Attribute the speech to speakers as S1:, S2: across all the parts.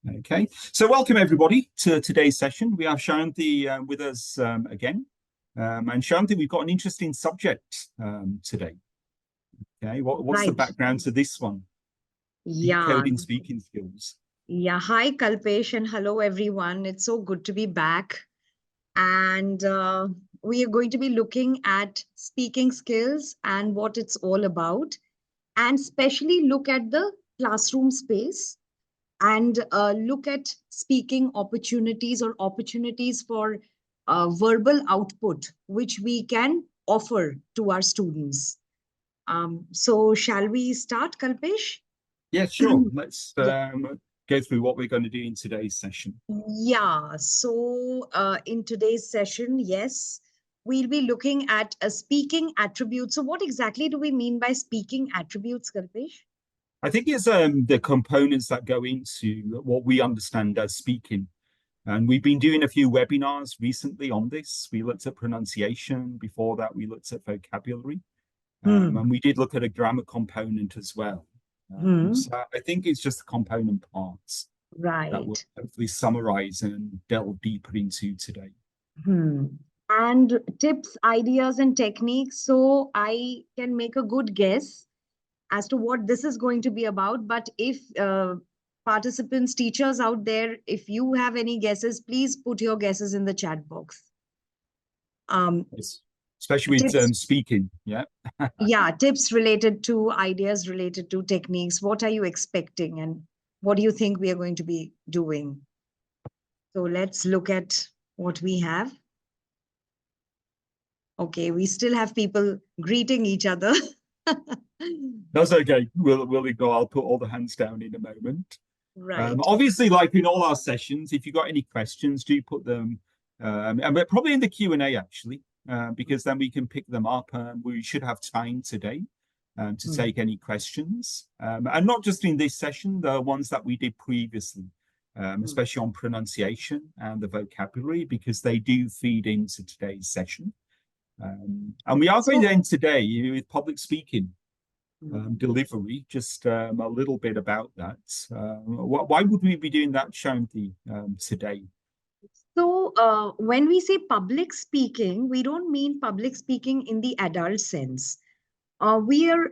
S1: Okay, so welcome everybody to today's session. We have Shyaonti with us again. And Shyaonti, we've got an interesting subject today. Okay, what's the background to this one? Decoding speaking skills.
S2: Yeah, hi Kalpesh and hello everyone. It's so good to be back. And we are going to be looking at speaking skills and what it's all about, and especially look at the classroom space and look at speaking opportunities or opportunities for verbal output, which we can offer to our students. So shall we start, Kalpesh?
S1: Yeah, sure. Let's go through what we're going to do in today's session.
S2: Yeah, so in today's session, yes, we'll be looking at a speaking attribute. So what exactly do we mean by speaking attributes, Kalpesh?
S1: I think it's the components that go into what we understand as speaking. And we've been doing a few webinars recently on this. We looked at pronunciation. Before that, we looked at vocabulary. And we did look at a grammar component as well. So I think it's just the component parts that we'll hopefully summarize and delve deeper into today.
S2: And tips, ideas, and techniques. So I can make a good guess as to what this is going to be about. But if participants, teachers out there, if you have any guesses, please put your guesses in the chat box.
S1: Especially with speaking, yeah.
S2: Yeah, tips related to ideas, related to techniques. What are you expecting and what do you think we are going to be doing? So let's look at what we have. Okay, we still have people greeting each other.
S1: That's okay. We'll go. I'll put all the hands down in a moment.
S2: Right.
S1: Obviously, like in all our sessions, if you've got any questions, do put them, and we're probably in the Q&A actually, because then we can pick them up. We should have time today to take any questions, and not just in this session, the ones that we did previously, especially on pronunciation and the vocabulary, because they do feed into today's session. And we are going to end today with public speaking. Delivery, just a little bit about that. Why would we be doing that, Shyaonti, today?
S2: So when we say public speaking, we don't mean public speaking in the adult sense. We are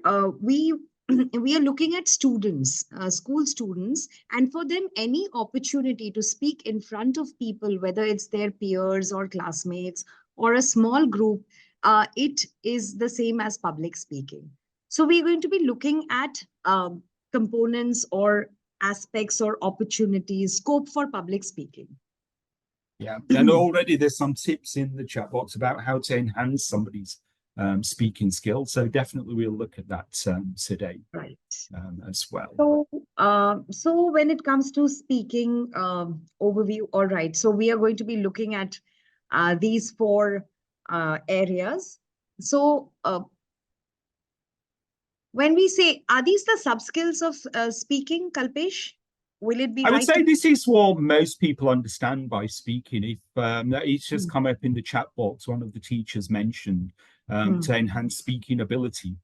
S2: looking at students, school students, and for them, any opportunity to speak in front of people, whether it's their peers or classmates or a small group, it is the same as public speaking. So we're going to be looking at components or aspects or opportunities, scope for public speaking.
S1: Yeah, and already there's some tips in the chat box about how to enhance somebody's speaking skills. So definitely we'll look at that today,
S2: right?
S1: As well.
S2: So when it comes to speaking overview, all right. So we are going to be looking at these four areas. So when we say, are these the sub-skills of speaking, Kalpesh? Will it be
S1: I would say this is what most people understand by speaking. If it's just come up in the chat box, one of the teachers mentioned to enhance speaking ability.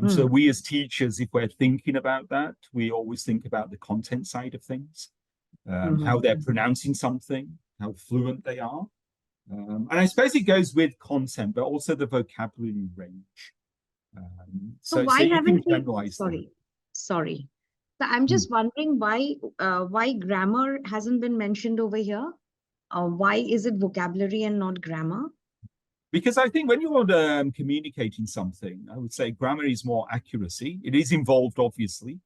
S1: So we as teachers, if we're thinking about that, we always think about the content side of things, how they're pronouncing something, how fluent they are. And I suppose it goes with content, but also the vocabulary range.
S2: So why haven't we? Sorry. So I'm just wondering why grammar hasn't been mentioned over here. Why is it vocabulary and not grammar?
S1: Because I think when you're communicating something, I would say grammar is more accuracy. It is involved, obviously,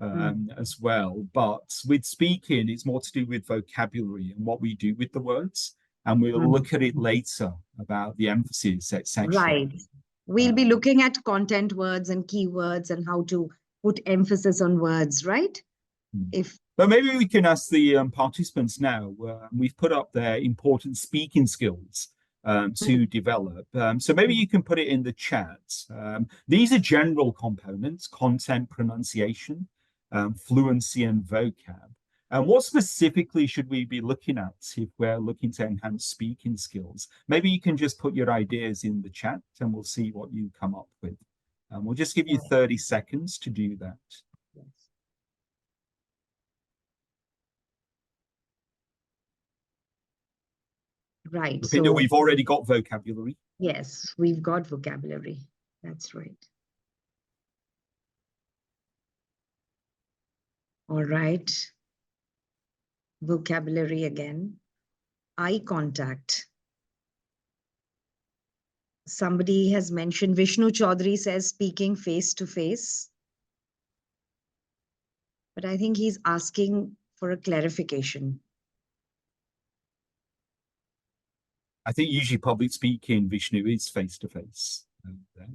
S1: as well. But with speaking, it's more to do with vocabulary and what we do with the words. And we'll look at it later about the emphasis, etc.
S2: Right. We'll be looking at content words and keywords and how to put emphasis on words, right?
S1: But maybe we can ask the participants now. We've put up their important speaking skills to develop. So maybe you can put it in the chat. These are general components: content, pronunciation, fluency, and vocab. And what specifically should we be looking at if we're looking to enhance speaking skills? Maybe you can just put your ideas in the chat and we'll see what you come up with. We'll just give you 30 seconds to do that.
S2: Right.
S1: Rupinder,
S2: So,
S1: we've already got vocabulary.
S2: yes, we've got vocabulary. That's right. All right. Vocabulary again. Eye contact. Somebody has mentioned, Vishnu Chaudhary says speaking face to face. But I think he's asking for a clarification.
S1: I think usually public speaking, Vishnu, is face to face.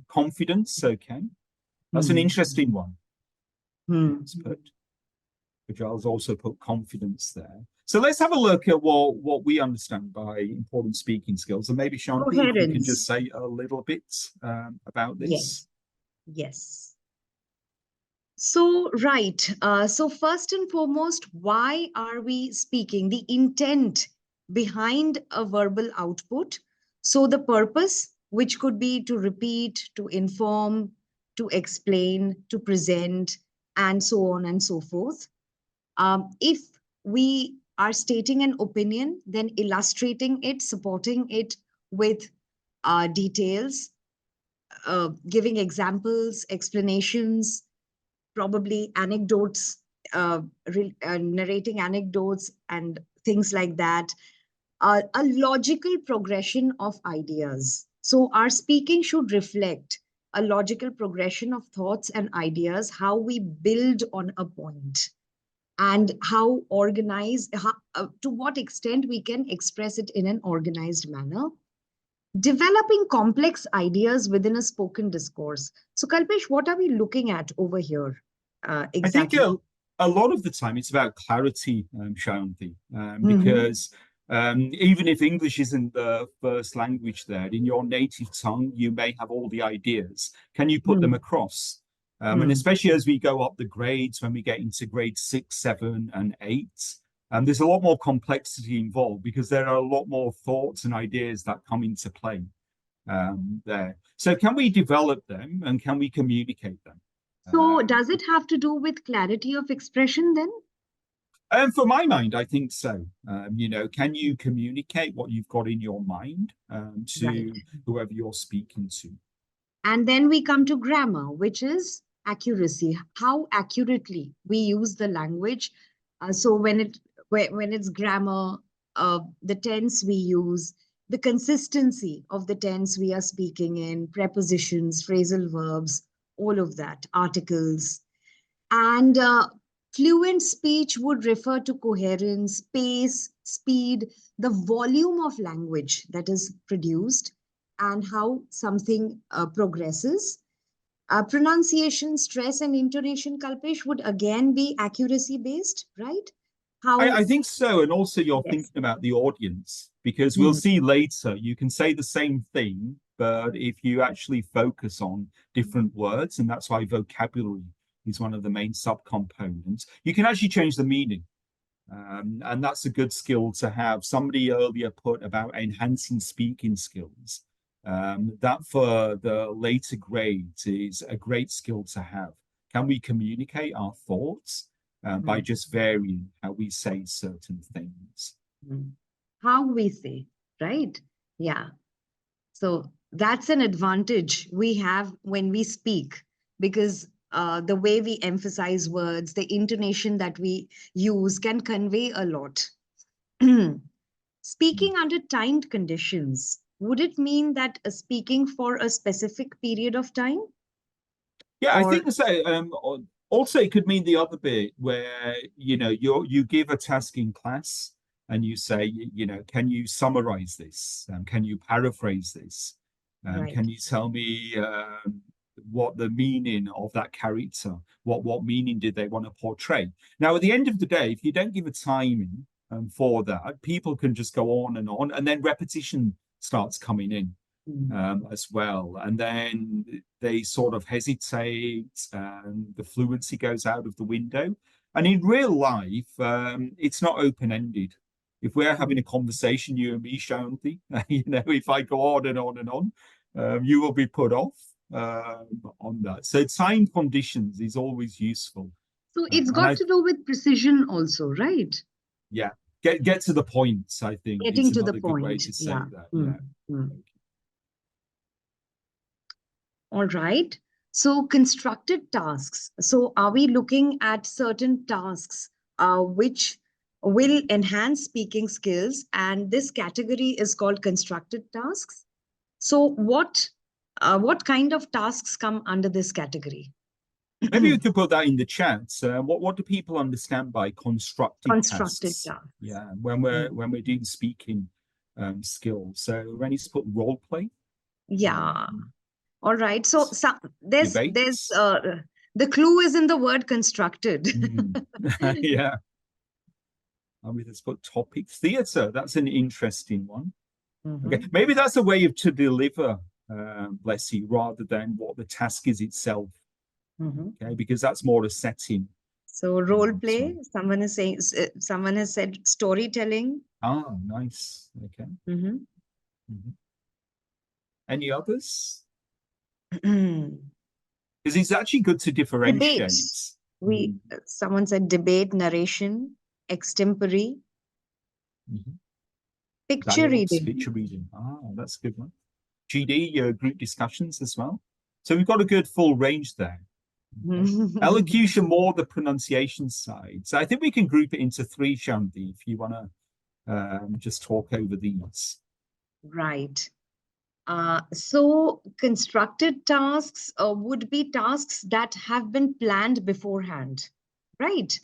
S1: Confidence, okay. That's an interesting one. Let's put, Giles also put confidence there. So let's have a look at what we understand by important speaking skills. And maybe, Shyaonti, if you can just say a little bit about this.
S2: Yes. So, right. So first and foremost, why are we speaking? The intent behind a verbal output. So the purpose, which could be to repeat, to inform, to explain, to present, and so on and so forth. If we are stating an opinion, then illustrating it, supporting it with details, giving examples, explanations, probably anecdotes, narrating anecdotes and things like that, a logical progression of ideas. So our speaking should reflect a logical progression of thoughts and ideas, how we build on a point, and how organized, to what extent we can express it in an organized manner. Developing complex ideas within a spoken discourse. So, Kalpesh, what are we looking at over here exactly?
S1: I think a lot of the time it's about clarity, Shyaonti, because even if English isn't the first language there, in your native tongue, you may have all the ideas. Can you put them across? And especially as we go up the grades, when we get into grade 6, 7, and 8, there's a lot more complexity involved because there are a lot more thoughts and ideas that come into play there. So can we develop them and can we communicate them?
S2: So does it have to do with clarity of expression then?
S1: And for my mind, I think so. Can you communicate what you've got in your mind to whoever you're speaking to?
S2: And then we come to grammar, which is accuracy. How accurately we use the language. So when it's grammar, the tense we use, the consistency of the tense we are speaking in, prepositions, phrasal verbs, all of that, articles. And fluent speech would refer to coherence, pace, speed, the volume of language that is produced, and how something progresses. Pronunciation, stress, and intonation, Kalpesh, would again be accuracy based, right?
S1: I think so. And also you're thinking about the audience, because we'll see later, you can say the same thing, but if you actually focus on different words, and that's why vocabulary is one of the main subcomponents, you can actually change the meaning. And that's a good skill to have. Somebody earlier put about enhancing speaking skills. That for the later grades is a great skill to have. Can we communicate our thoughts by just varying how we say certain things?
S2: How we say, right? Yeah. So that's an advantage we have when we speak, because the way we emphasize words, the intonation that we use can convey a lot. Speaking under timed conditions, would it mean that speaking for a specific period of time?
S1: Yeah, I think so. Also, it could mean the other bit where you give a task in class and you say, can you summarize this? Can you paraphrase this? Can you tell me what the meaning of that character? What meaning did they want to portray? Now, at the end of the day, if you don't give a timing for that, people can just go on, and then repetition starts coming in. As well. And then they sort of hesitate and the fluency goes out of the window. And in real life, it's not open-ended. If we're having a conversation, you and me, Shyaonti, if I go on and on and on, you will be put off on that. So time conditions is always useful.
S2: So it's got to do with precision also, right?
S1: Yeah. Get to the point, I think,
S2: Getting
S1: is
S2: to the
S1: another good way
S2: point.
S1: to say
S2: Yeah.
S1: that.
S2: Mm,
S1: Yeah.
S2: mm. All right. So constructed tasks. So are we looking at certain tasks which will enhance speaking skills? And this category is called constructed tasks. So what kind of tasks come under this category?
S1: Maybe you could put that in the chat. What do people understand by constructed
S2: Constructed
S1: tasks?
S2: tasks.
S1: Yeah, when we're doing speaking skills. So ready to put role play,
S2: Yeah. All right. So there's
S1: debates.
S2: the clue is in the word constructed.
S1: Yeah. I mean, let's put topics. Theatre. That's an interesting one. Okay,
S2: Mhm.
S1: maybe that's a way of to deliver, bless you, rather than what the task is itself.
S2: Mhm.
S1: Okay, because that's more a setting.
S2: So role
S1: So,
S2: play. Someone is saying. Someone has said storytelling.
S1: nice. Okay.
S2: Mhm.
S1: Mhm. Any others?
S2: Debate.
S1: Because it's actually good to differentiate.
S2: We someone said debate, narration, extempore,
S1: Mhm.
S2: picture
S1: Dialogues,
S2: reading.
S1: picture reading. That's a good one. GD, group discussions as well. So we've got a good full range there. Okay. Elocution, more the pronunciation side. So I think we can group it into three, Shyaonti, if you want to just talk over these.
S2: Right. So constructed tasks would be tasks that have been planned beforehand, right?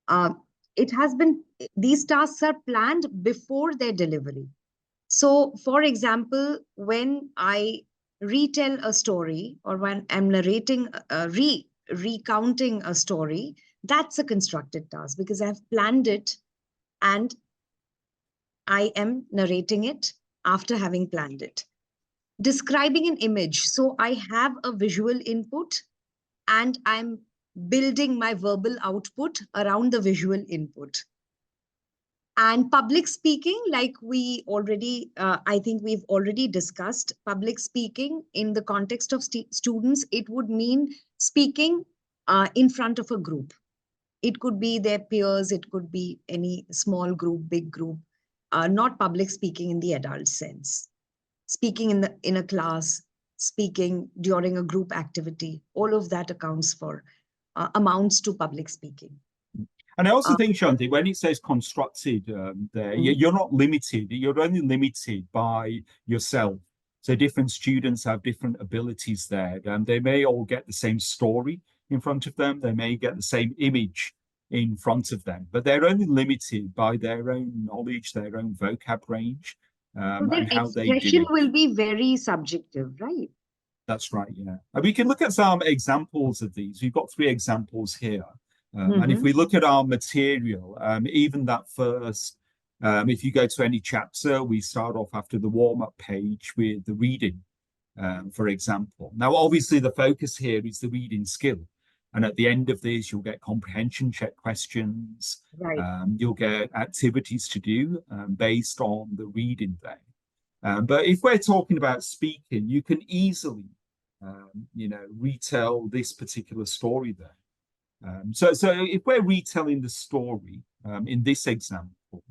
S2: Uh, it has been, these tasks are planned before their delivery. So, for example, when I retell a story or when I'm narrating, recounting a story, that's a constructed task because I've planned it and I am narrating it after having planned it. Describing an image. So, I have a visual input and I'm building my verbal output around the visual input. And public speaking, like we already, I think we've already discussed public speaking in the context of students, it would mean speaking in front of a group. It could be their peers, it could be any small group, big group, not public speaking in the adult sense. Speaking in a class, speaking during a group activity, all of that accounts for, amounts to public speaking.
S1: And I also
S2: Uh,
S1: think, Shanti, when it says constructed there, you're not limited. You're only limited by yourself. So different students have different abilities there. And they may all get the same story in front of them. They may get the same image in front of them, but they're only limited by their own knowledge, their own vocab range,
S2: so their
S1: and how they do
S2: expression
S1: it.
S2: will be very subjective, right?
S1: That's right, yeah. And we can look at some examples of these. We've got three examples here. And if
S2: Mm-hmm.
S1: we look at our material, even that first, if you go to any chapter, we start off after the warm-up page with the reading, for example. Now, obviously, the focus here is the reading skill. And at the end of this, you'll get comprehension check questions.
S2: Right.
S1: You'll get activities to do based on the reading there. But if we're talking about speaking, you can easily, retell this particular story there. So if we're retelling the story in this example,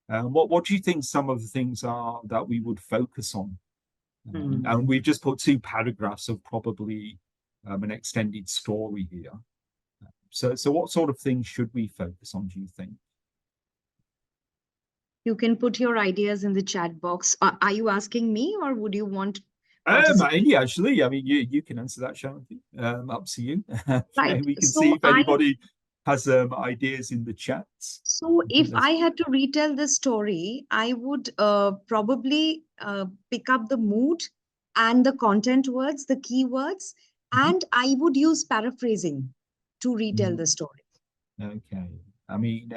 S1: what do you think some of the things are that we would focus on? And we've just put two paragraphs of probably an extended story here. So what sort of things should we focus on, do you think?
S2: You can put your ideas in the chat box. Are you asking me or would you want participants?
S1: Yeah, actually, I mean, you can answer that, Shyaonti. Up to you.
S2: Right.
S1: We can see
S2: So
S1: if anybody has ideas in the chats. I think
S2: if
S1: there's
S2: I had to retell the story, I would probably pick up the mood and the content words, the keywords, and I would use paraphrasing to retell
S1: Mhm.
S2: the story.
S1: Okay. I mean,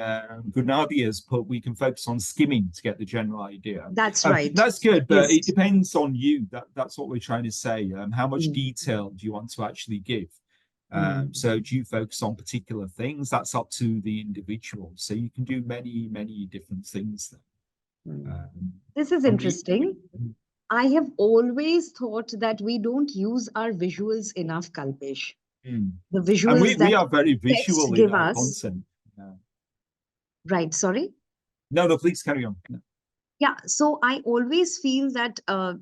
S1: good ideas, but we can focus on skimming to get the general idea.
S2: That's right.
S1: That's good, but it
S2: Yes.
S1: depends on you. That's what we're trying to say. How much
S2: Mm,
S1: detail do you want to actually give?
S2: mm,
S1: So do you focus on particular things? That's up to the individual. So you can do many, many different things there.
S2: mm. This is interesting. I have always thought that we don't use our visuals enough, Kalpesh.
S1: Mm.
S2: The
S1: And
S2: visuals
S1: we
S2: that
S1: are very
S2: text
S1: visual in
S2: give
S1: our
S2: us.
S1: content. Yeah.
S2: Right, sorry?
S1: No, please carry on. Yeah.
S2: Yeah, so I always feel that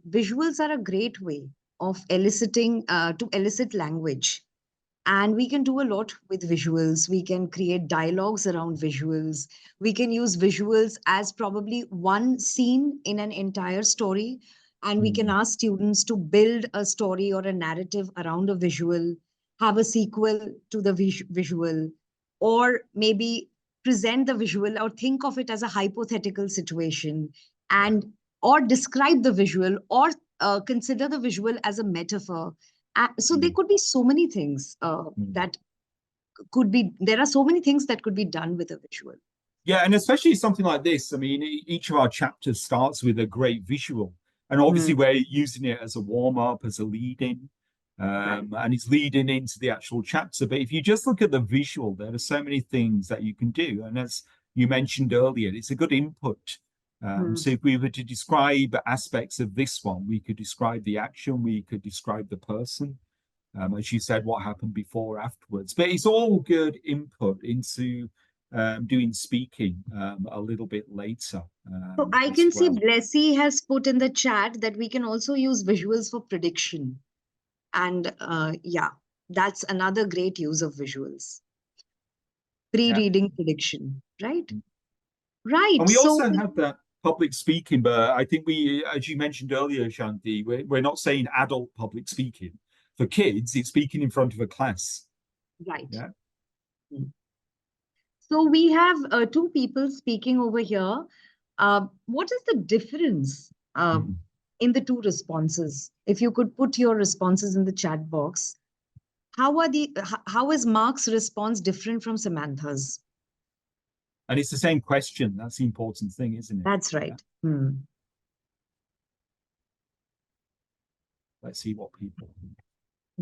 S2: visuals are a great way of eliciting, to elicit language. And we can do a lot with visuals. We can create dialogues around visuals. We can use visuals as probably one scene in an entire story. And we can ask students to build a story or a narrative around a visual, have a sequel to the visual, or maybe present the visual or think of it as a hypothetical situation, and or describe the visual, or consider the visual as a metaphor. So there could be so many things that could be, there are so many things that could be done with a visual.
S1: Yeah, and especially something like this. I mean, each of our chapters starts with a great visual, and obviously we're using it as a warm up, as a lead in, and it's leading into the actual chapter. But if you just look at the visual, there are so many things that you can do, and as you mentioned earlier, it's a good input. So if we were to describe aspects of this one, we could describe the action, we could describe the person, as you said, what happened before, afterwards. But it's all good input into doing speaking a little bit later.
S2: So I
S1: as
S2: can see
S1: well.
S2: Blessy has put in the chat that we can also use visuals for prediction. And yeah, that's another great use of visuals. Pre-reading prediction, right? Right.
S1: And we
S2: So
S1: also have that public speaking, but I think we, as you mentioned earlier, Shyaonti, we're not saying adult public speaking. For kids, it's speaking in front of a class.
S2: right.
S1: Yeah.
S2: So we have two people speaking over here. What is the difference in the two responses? If you could put your responses in the chat box, how is Mark's response different from Samantha's?
S1: And it's the same question. That's the important thing, isn't it?
S2: That's right.
S1: Yeah. Let's see what people.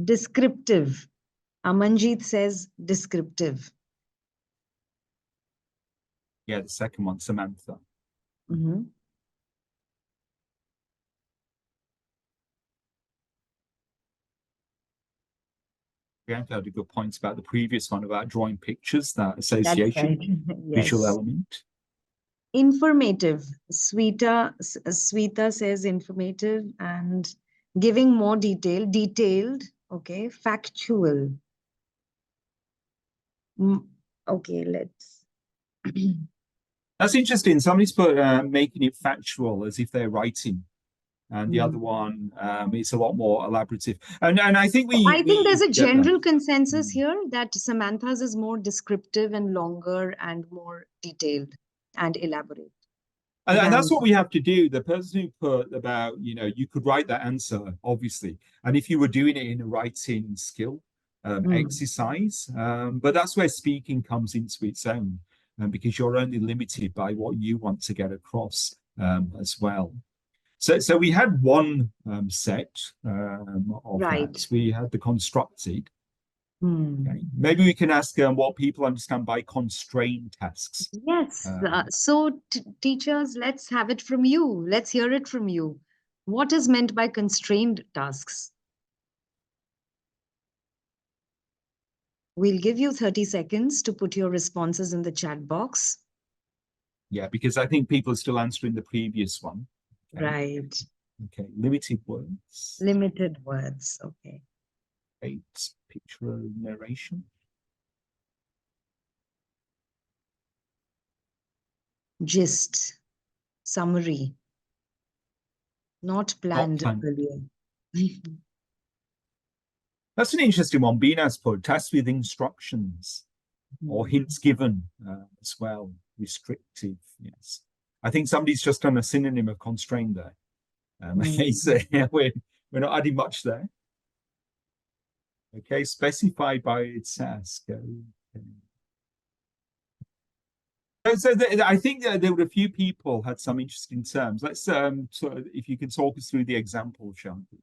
S2: Descriptive. Amanjeet says descriptive.
S1: Yeah, the second one, Samantha. Bianca had a good point about the previous one about drawing pictures, that association,
S2: Right.
S1: visual
S2: Yes.
S1: element.
S2: Informative. Sweta says informative, and giving more detail, detailed, okay, factual. Okay, let's.
S1: That's interesting. Somebody's put making it factual as if they're writing. And the other one, it's a lot more elaborative. And I think
S2: I think there's a
S1: get that.
S2: general consensus here that Samantha's is more descriptive and longer and more detailed and elaborate.
S1: And that's what we have to do. The person who put about, you could write that answer, obviously. And if you were doing it in a writing skill exercise, but that's where speaking comes into its own, because you're only limited by what you want to get across as well. So we had one set of that. We had the constructed. Okay. Maybe we can ask what people understand by constrained tasks.
S2: Yes. So teachers, let's have it from you. Let's hear it from you. What is meant by constrained tasks? We'll give you 30 seconds to put your responses in the chat box.
S1: Yeah, because I think people are still answering the previous one.
S2: Okay. Right.
S1: Okay, limited words.
S2: Limited words, okay.
S1: 8, picture narration.
S2: Gist, summary. Not planned earlier.
S1: That's an interesting one. Bina's put tasks with instructions or hints given as well. Restrictive, yes. I think somebody's just done a synonym of constrained there. So yeah, we're not adding much there. Okay, specified by its task. Okay. So I think there were a few people had some interesting terms. Let's so if you can talk us through the example, Shyaonti.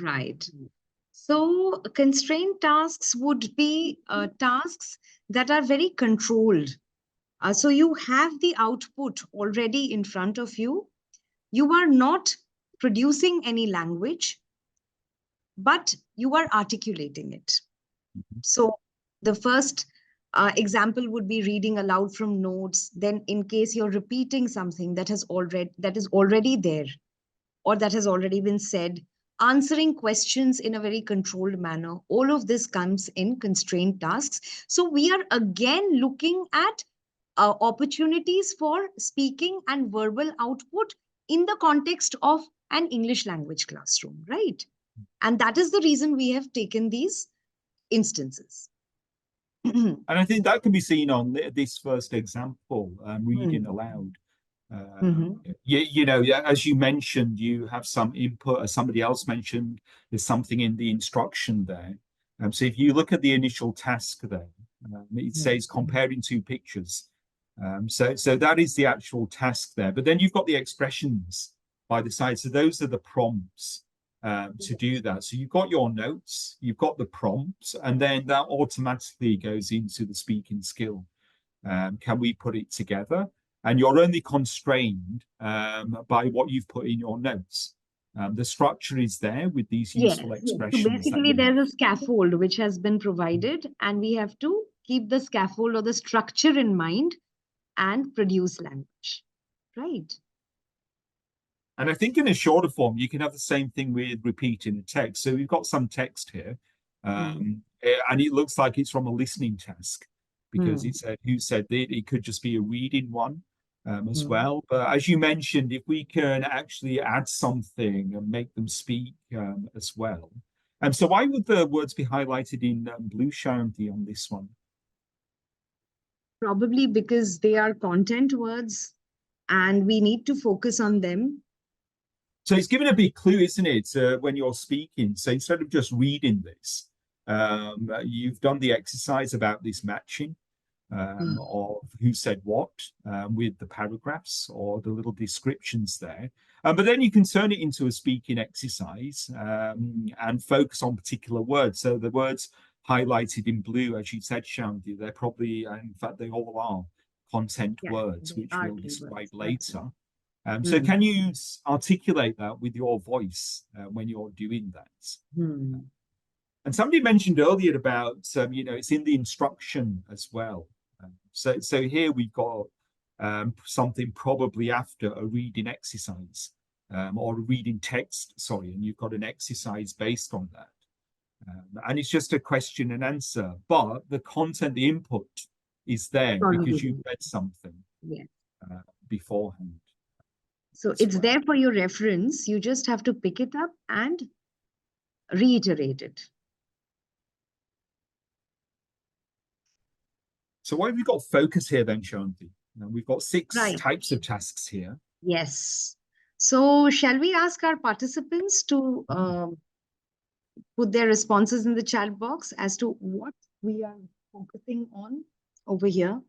S2: Right. So constrained tasks would be tasks that are very controlled. So you have the output already in front of you. You are not producing any language, but you are articulating it. So the first Example would be reading aloud from notes. Then in case you're repeating something that is already there, or that has already been said, answering questions in a very controlled manner. All of this comes in constrained tasks. So we are again looking at opportunities for speaking and verbal output in the context of an English language classroom, right? And that is the reason we have taken these instances.
S1: And I think that can be seen on this first example, reading aloud. You know, as you mentioned, you have some input, as somebody else mentioned, there's something in the instruction there. So if you look at the initial task there, it says comparing two pictures. So that is the actual task there. But then you've got the expressions by the side. So those are the prompts to do that. So you've got your notes, you've got the prompts, and then that automatically goes into the speaking skill. Can we put it together? And you're only constrained by what you've put in your notes. The structure is there with these useful expressions.
S2: So basically, there's a scaffold which has been provided, and we have to keep the scaffold or the structure in mind and produce language, right?
S1: And I think in a shorter form, you can have the same thing with repeating a text. So we've got some text here, and it looks like it's from a listening task because it said who said that. It could just be a reading one as well. But as you mentioned, if we can actually add something and make them speak as well. So why would the words be highlighted in blue, Shyaonti, on this one?
S2: Probably because they are content words and we need to focus on them.
S1: So it's given a big clue, isn't it, when you're speaking? So instead of just reading this, you've done the exercise about this matching of who said what with the paragraphs or the little descriptions there. But then you can turn it into a speaking exercise and focus on particular words. So the words highlighted in blue, as you said, Shyaonti, they're probably, in fact, they all are content words, which we'll describe later. So can you articulate that with your voice when you're doing that? And somebody mentioned earlier about, you know, it's in the instruction as well. So here we've got something probably after a reading exercise or a reading text, sorry, and you've got an exercise based on that. And it's just a question and answer, but the content, the input is there because you read something beforehand.
S2: So it's there for your reference. You just have to pick it up and reiterate it.
S1: So why have we got focus here then, Shyaonti? We've got six types of tasks here.
S2: Yes. So shall we ask our participants to put their responses in the chat box as to what we are focusing on over here?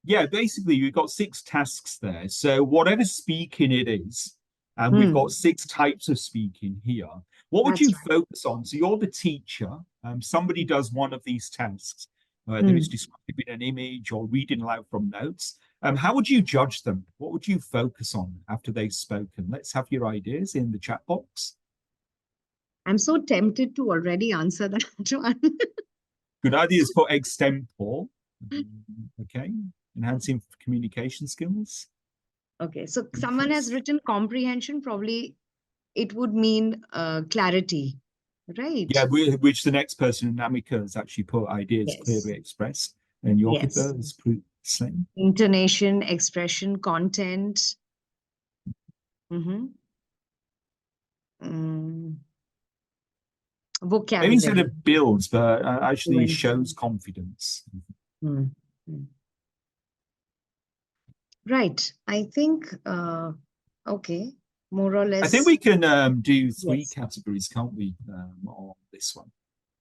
S1: Yeah, basically we've got six tasks there. So whatever speaking it is, and we've got six types of speaking here. What would you focus on? So you're the teacher. Somebody does one of these tasks, whether it's describing an image or reading aloud from notes. How would you judge them? What would you focus on after they've spoken? Let's have your ideas in the chat box.
S2: I'm so tempted to already answer that one.
S1: Good ideas for extempore. Okay. Enhancing communication skills.
S2: Okay. So someone has written comprehension. Probably it would mean clarity, right?
S1: Yeah, which the next person, Namika, has actually put ideas clearly expressed. And Yogita has put the same.
S2: Intonation, expression, content. Vocabulary.
S1: Maybe instead of builds, but actually shows confidence.
S2: Right. I think, okay, more or less.
S1: I think we can do three categories, can't we, on this one?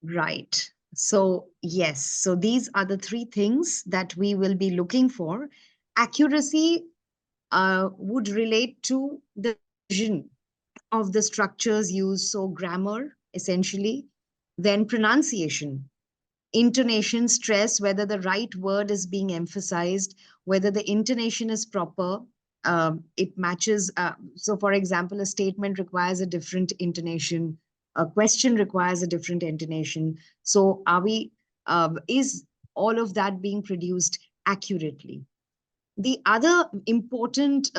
S2: Right. So, yes. So these are the three things that we will be looking for. Accuracy would relate to the vision of the structures used. So grammar, essentially. Then pronunciation, intonation, stress, whether the right word is being emphasized, whether the intonation is proper, it matches. So for example, a statement requires a different intonation, a question requires a different intonation. So are we, is all of that being produced accurately. The other important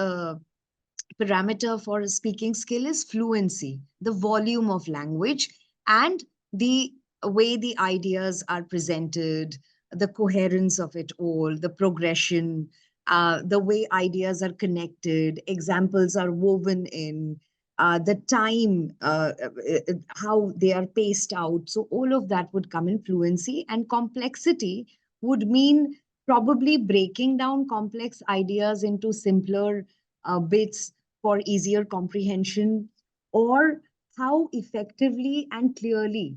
S2: parameter for a speaking skill is fluency, the volume of language, and the way the ideas are presented, the coherence of it all, the progression, the way ideas are connected, examples are woven in, the time, how they are paced out. So, all of that would come in fluency, and complexity would mean probably breaking down complex ideas into simpler bits for easier comprehension, or how effectively and clearly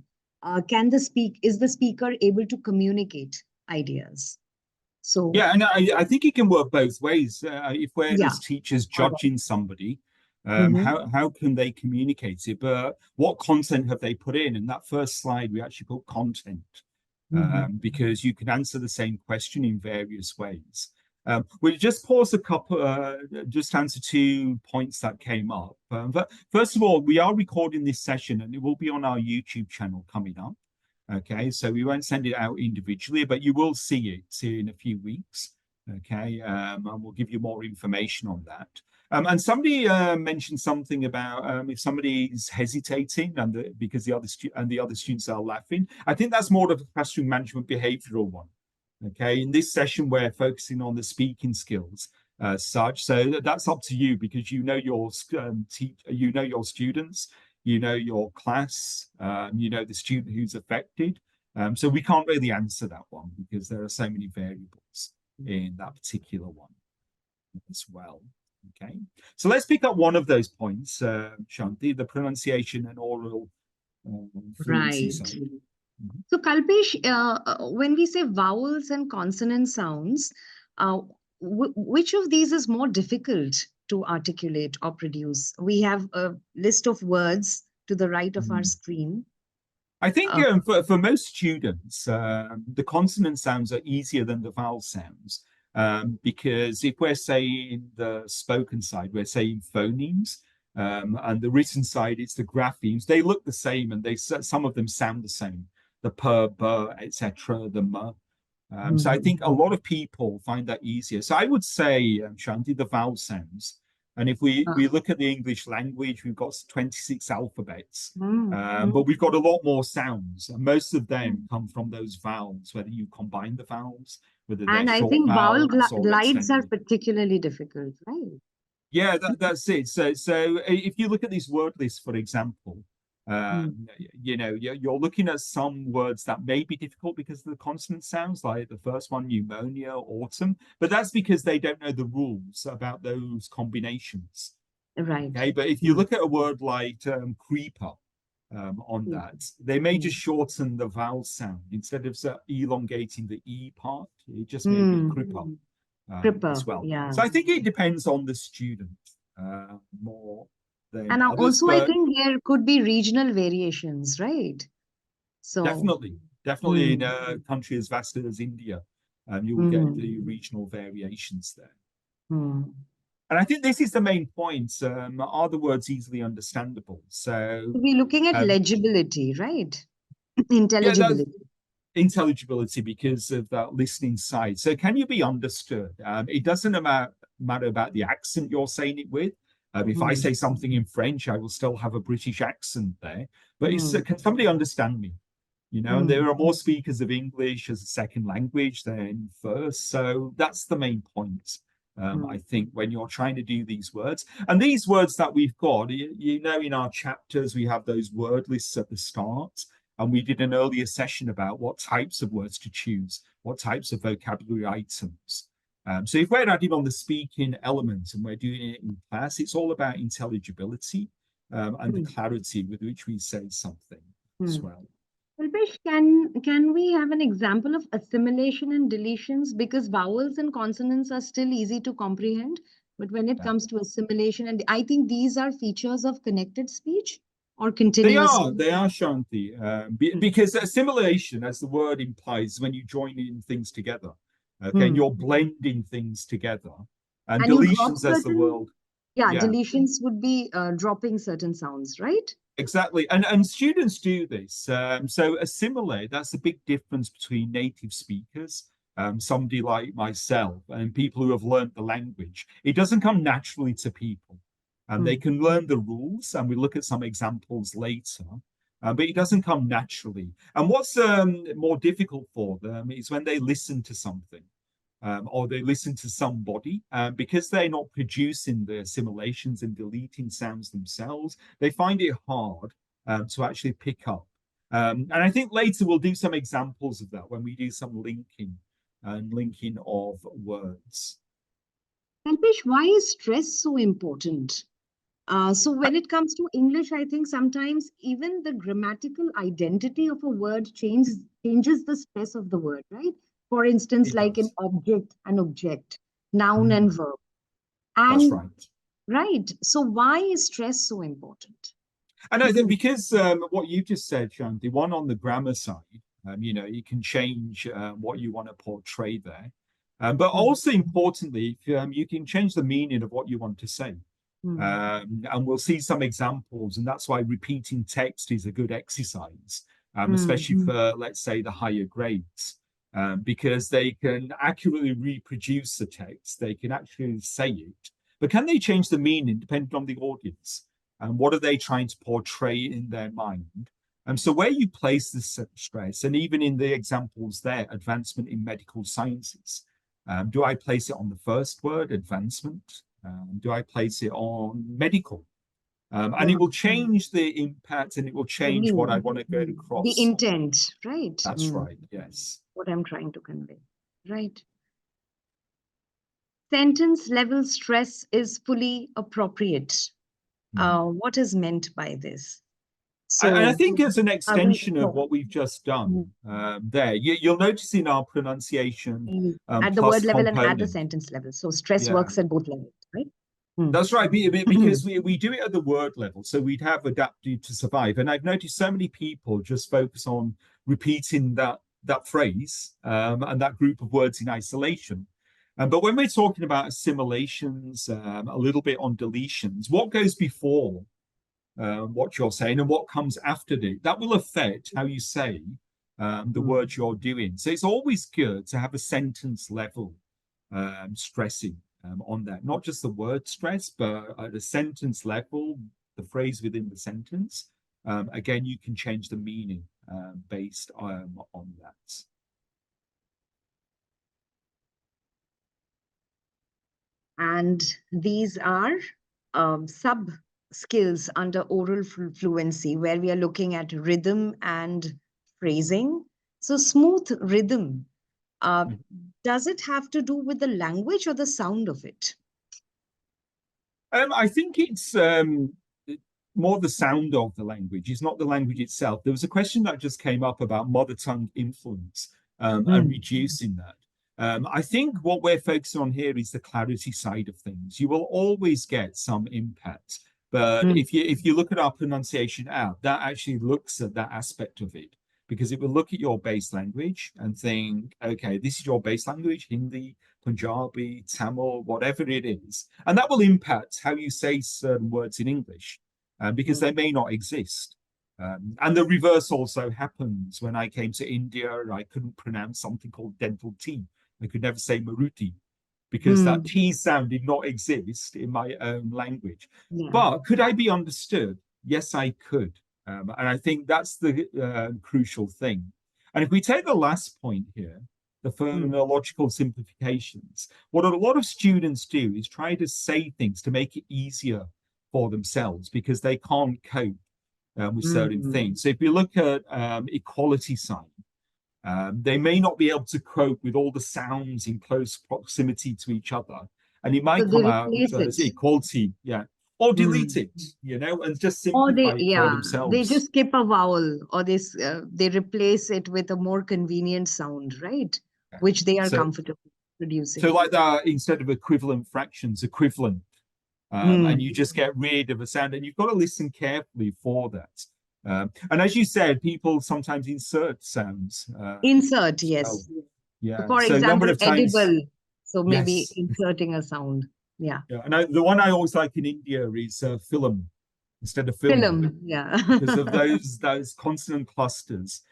S2: is the speaker able to communicate ideas. So
S1: Yeah, and I think it can work both ways. If we're
S2: yeah.
S1: as teachers
S2: All right.
S1: judging somebody,
S2: Mhm.
S1: how can they communicate it? But what content have they put in? And that first slide, we actually put content,
S2: Mhm.
S1: because you can answer the same question in various ways. We'll just pause a couple, just answer 2 points that came up. But first of all, we are recording this session, and it will be on our YouTube channel coming up. Okay, so we won't send it out individually, but you will see it in a few weeks. Okay, and we'll give you more information on that. And somebody mentioned something about if somebody's hesitating and because the other students are laughing. I think that's more of a classroom management behavioral one. Okay, in this session we're focusing on the speaking skills such. So that's up to you, because you know your you know your students, you know your class, you know the student who's affected. So we can't really answer that one because there are so many variables in that particular one as well. Okay, so let's pick up one of those points, Shanti, the pronunciation and oral fluency
S2: Right.
S1: side. Mhm.
S2: So, Kalpesh, when we say vowels and consonant sounds, uh, which of these is more difficult to articulate or produce? We have a list of words to the right of our
S1: Mhm.
S2: screen.
S1: I think
S2: Uh,
S1: for most students, the consonant sounds are easier than the vowel sounds, because if we're saying the spoken side, we're saying phonemes, and the written side, it's the graphemes. They look the same, and some of them sound the same. The per, bur, etc., the m. So I think a
S2: mhm.
S1: lot of people find that easier. So I would say, Shanti, the vowel sounds. And if we
S2: Uh,
S1: look at the English language, we've got 26 alphabets,
S2: mm,
S1: but
S2: mm.
S1: we've got a lot more sounds. And most of them come from those vowels, whether you combine the vowels, whether they're
S2: And I
S1: short
S2: think vowel
S1: vowels or
S2: glides are
S1: extended.
S2: particularly difficult, right?
S1: Yeah, that's it. So if you look at this word list, for example,
S2: Mm.
S1: you know, you're looking at some words that may be difficult because of the consonant sounds, like the first one, pneumonia, autumn, but that's because they don't know the rules about those combinations.
S2: Right.
S1: Okay, but if you
S2: Mm.
S1: look at a word like creeper, on
S2: Mm.
S1: that, they may
S2: Mm.
S1: just shorten the vowel sound instead of elongating the e part. It just may be
S2: Mm.
S1: creeper as
S2: Cripper,
S1: well.
S2: yeah.
S1: So I think it depends on the student more than
S2: And
S1: others,
S2: also, I
S1: but
S2: think there could be regional variations, right? So,
S1: definitely in
S2: mm,
S1: a country as vast as India, you will get
S2: mm,
S1: the regional variations there.
S2: mm.
S1: And I think this is the main point. Are the words easily understandable? So,
S2: We're looking at
S1: um,
S2: legibility, right?
S1: yeah, that's
S2: Intelligibility.
S1: intelligibility because of that listening side. So, can you be understood? It doesn't matter about the accent you're saying it with. If I
S2: Mm,
S1: say something in French, I will still have a British accent there. But
S2: mm,
S1: can somebody understand me? You know, and
S2: mm,
S1: there are more speakers of English as a second language than first. So that's the main point. I
S2: mm,
S1: think when you're trying to do these words, and these words that we've got, you know, in our chapters, we have those word lists at the start. And we did an earlier session about what types of words to choose, what types of vocabulary items. So if we're adding on the speaking element and we're doing it in class, it's all about intelligibility, and the
S2: mm,
S1: clarity with which we say something as
S2: mm.
S1: well.
S2: Kalpesh, can we have an example of assimilation and deletions? Because vowels and consonants are still easy to comprehend, but when it
S1: Yeah.
S2: comes to assimilation, and I think these are features of connected speech or
S1: They
S2: continuous.
S1: are, they are, Shanti,
S2: Mm,
S1: because assimilation, as the word implies, when you join in things together, okay, and
S2: mm.
S1: you're blending things together, and
S2: And you drop
S1: deletions, as the
S2: certain,
S1: world,
S2: yeah,
S1: yeah,
S2: deletions would be dropping certain sounds, right?
S1: Exactly. And students do this. So assimilate, that's a big difference between native speakers, somebody like myself, and people who have learned the language. It doesn't come naturally to people. And they
S2: Mm.
S1: can learn the rules, and we look at some examples later, but it doesn't come naturally. And what's more difficult for them is when they listen to something. Or they listen to somebody, because they're not producing the assimilations and deleting sounds themselves, they find it hard to actually pick up. And I think later we'll do some examples of that when we do some linking and linking of words.
S2: Kalpesh, why is stress so important? So when it comes to English, I think sometimes even the grammatical identity of a word changes the stress of the word, right? For instance,
S1: It
S2: like an
S1: does.
S2: object and object, noun and
S1: Mm,
S2: verb.
S1: that's
S2: And
S1: right.
S2: right, so why is stress so important?
S1: And I think because what you just said, Shanti, one on the grammar side, you can change what you want to portray there. But
S2: Mm,
S1: also importantly, you can change the meaning of what you want to say.
S2: mm,
S1: And we'll see some examples, and that's why repeating text is a good exercise,
S2: mm.
S1: especially for, let's say, the higher grades, because they can accurately reproduce the text, they can actually say it, but can they change the meaning depending on the audience? And what are they trying to portray in their mind? And so, where you place this stress, and even in the examples there, advancement in medical sciences, do I place it on the first word, advancement? Do I place it on medical? And it
S2: Mm.
S1: will change the impact and it will
S2: The
S1: change what I
S2: meaning,
S1: want to get
S2: the
S1: across.
S2: intent, right?
S1: That's right, yes.
S2: What I'm trying to convey, right? Sentence level stress is fully appropriate.
S1: Mhm.
S2: What is meant by this?
S1: And I
S2: So,
S1: think as an
S2: are we,
S1: extension of
S2: so,
S1: what we've just
S2: mm,
S1: done there, you'll notice in our pronunciation
S2: at the
S1: plus
S2: word level and at the
S1: component,
S2: sentence level. So, stress
S1: yeah,
S2: works at both levels, right? Mm.
S1: that's right, because we do it at the word level. So we'd have adapted to survive. And I've noticed so many people just focus on repeating that phrase and that group of words in isolation. But when we're talking about assimilations, a little bit on deletions, what goes before what you're saying and what comes after it, that will affect how you say the
S2: Mm.
S1: words you're doing. So it's always good to have a sentence level stressing on that, not just the word stress, but at a sentence level, the phrase within the sentence. Again, you can change the meaning based on that.
S2: And these are sub skills under oral fluency, where we are looking at rhythm and phrasing. So, smooth rhythm, uh, does it have to do with the language or the sound of it?
S1: I think it's more the sound of the language. It's not the language itself. There was a question that just came up about mother tongue influence and
S2: Mm.
S1: reducing that. I think what we're focusing on here is the clarity side of things. You will always get some impact, but
S2: Mm.
S1: if you look at our pronunciation app, that actually looks at that aspect of it because it will look at your base language and think, okay, this is your base language, Hindi, Punjabi, Tamil, whatever it is. And that will impact how you say certain words in English because
S2: Mm.
S1: they may not exist. And the reverse also happens. When I came to India, I couldn't pronounce something called dental T. I could never say Maruti because that
S2: Mm.
S1: T sound did not exist in my own language.
S2: Yeah.
S1: But could I be understood? Yes, I could. And I think that's the crucial thing. And if we take the last point here, the
S2: Mm.
S1: phonological simplifications, what a lot of students do is try to say things to make it easier for themselves because they can't cope with certain
S2: Mm.
S1: things. So if you look at equality sign, they may not be able to cope with all the sounds in close proximity to each other. And it
S2: So
S1: might
S2: they
S1: come out
S2: replace
S1: as
S2: it.
S1: equality, yeah, or delete
S2: Mm.
S1: it, and just
S2: Or
S1: simplify it for
S2: they
S1: themselves.
S2: just skip a vowel, or they replace it with a more convenient sound, right?
S1: Yeah.
S2: Which they are
S1: So,
S2: comfortable
S1: so
S2: producing.
S1: like that, instead of equivalent fractions, equivalent, and you
S2: Mm.
S1: just get rid of a sound, and you've got to listen carefully for that. And as you said, people sometimes insert sounds
S2: Insert,
S1: as well.
S2: yes. So
S1: Yeah.
S2: for
S1: So a number
S2: example,
S1: of times,
S2: edible. So maybe
S1: yes.
S2: inserting a sound. Yeah.
S1: Yeah. And the one I always like in India is film. instead of film,
S2: Film, yeah.
S1: because of those consonant clusters.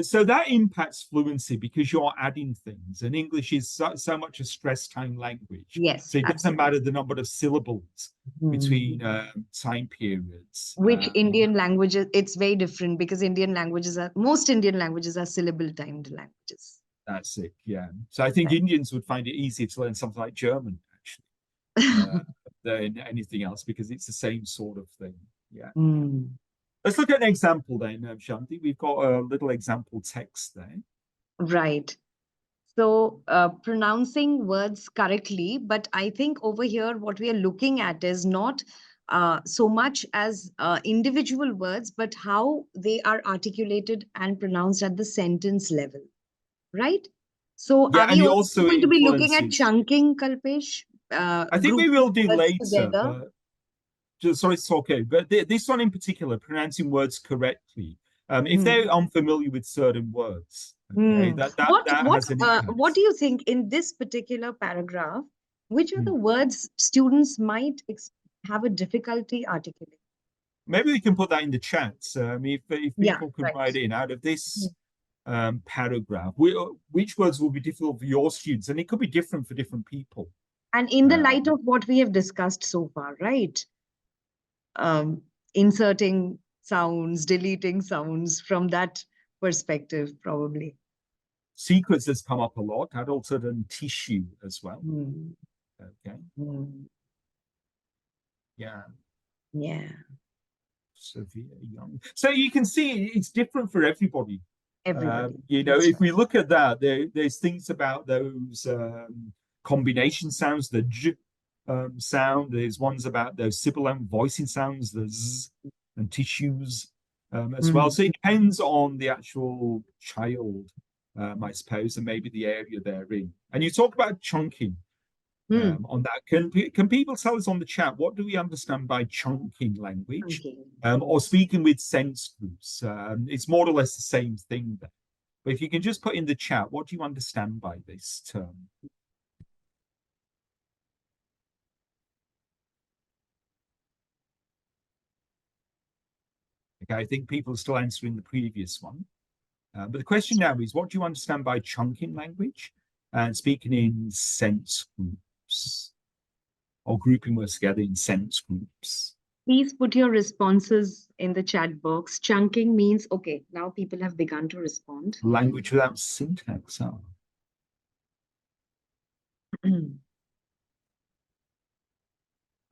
S1: So that impacts fluency because you're adding things, and English is so much a stress time language.
S2: Yes,
S1: So it doesn't
S2: absolutely.
S1: matter the number of syllables between time periods.
S2: Which Indian languages, it's very different because most Indian languages are syllable timed languages.
S1: That's it. Yeah. So I think
S2: Right.
S1: Indians would find it easier to learn something like German, actually, than anything else because it's the same sort of thing. Yeah.
S2: Mm.
S1: Let's look at an example then, Shyaonti. We've got a little example text there.
S2: Right. So pronouncing words correctly, but I think over here what we are looking at is not so much as individual words, but how they are articulated and pronounced at the sentence level, right? So
S1: Yeah,
S2: are
S1: and
S2: we
S1: it
S2: also
S1: also
S2: going to be looking at
S1: influences.
S2: chunking, Kalpesh?
S1: I think we
S2: Grouping
S1: will do
S2: words
S1: later,
S2: together?
S1: but sorry, it's okay. But this one in particular, pronouncing words correctly. If
S2: Hmm.
S1: they're unfamiliar with certain words, okay,
S2: Hmm.
S1: that has an
S2: What
S1: impact.
S2: do you think in this particular paragraph? Which are
S1: Hmm.
S2: the words students might have a difficulty articulating?
S1: Maybe we can put that in the chat. If
S2: Yeah,
S1: people can
S2: right.
S1: write in out of this
S2: Mm.
S1: paragraph, which words will be difficult for your students, and it could be different for different people.
S2: And in the light
S1: Um,
S2: of what we have discussed so far, right? Um, Inserting sounds, deleting sounds from that perspective, probably.
S1: Sequence has come up a lot. I'd also done tissue as well.
S2: Hmm.
S1: Okay,
S2: Hmm.
S1: yeah,
S2: Yeah,
S1: severe young. So you can see it's different for everybody.
S2: everybody. That's
S1: If
S2: right.
S1: we look at that, there's things about those combination sounds, the j sound. There's ones about those sibilant voicing sounds, the z and tissues as well.
S2: Hmm.
S1: So it depends on the actual child, I suppose, and maybe the area they're in. And you talk about chunking
S2: Hmm.
S1: on that. Can people tell us on the chat what do we understand by chunking language,
S2: Okay.
S1: or speaking with sense groups? It's more or less the same thing there. But if you can just put in the chat, what do you understand by this term? Okay, I think people are still answering the previous one. But the question now is, what do you understand by chunking language and speaking in sense groups or grouping words together in sense groups?
S2: Please put your responses in the chat box. Chunking means, okay, now people have begun to respond.
S1: Language without syntax. Oh.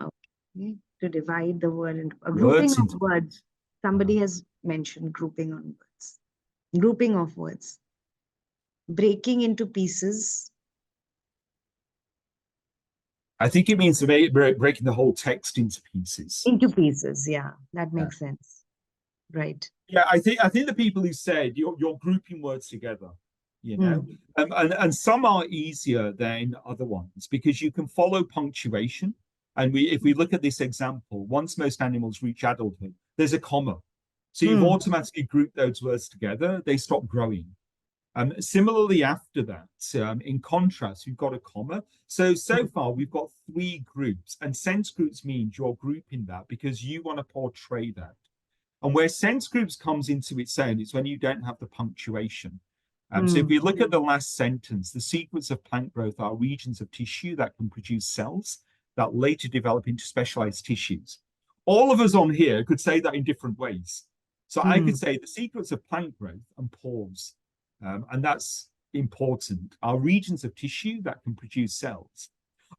S2: Okay. To divide the word into a grouping
S1: Words
S2: of
S1: into
S2: words. Somebody has mentioned grouping on words. Grouping of words. Breaking into pieces.
S1: I think it means breaking the whole text into pieces.
S2: Into pieces, yeah. That
S1: Yeah.
S2: makes sense. Right.
S1: Yeah, I think the people who said you're grouping words together,
S2: Hmm.
S1: and some are easier than other ones because you can follow punctuation. And if we look at this example, once most animals reach adulthood, there's a comma. So you've
S2: Hmm.
S1: automatically grouped those words together, they stop growing. Similarly, after that, in contrast, we've got a comma. So far, we've got three groups, and sense groups means you're grouping that because you want to portray that. And where sense groups comes into its own is when you don't have the punctuation. So if
S2: Hmm.
S1: we look at the last sentence, the sequence of plant growth are regions of tissue that can produce cells that later develop into specialized tissues. All of us on here could say that in different ways. So I
S2: Hmm.
S1: could say the sequence of plant growth and pause, and that's important, are regions of tissue that can produce cells.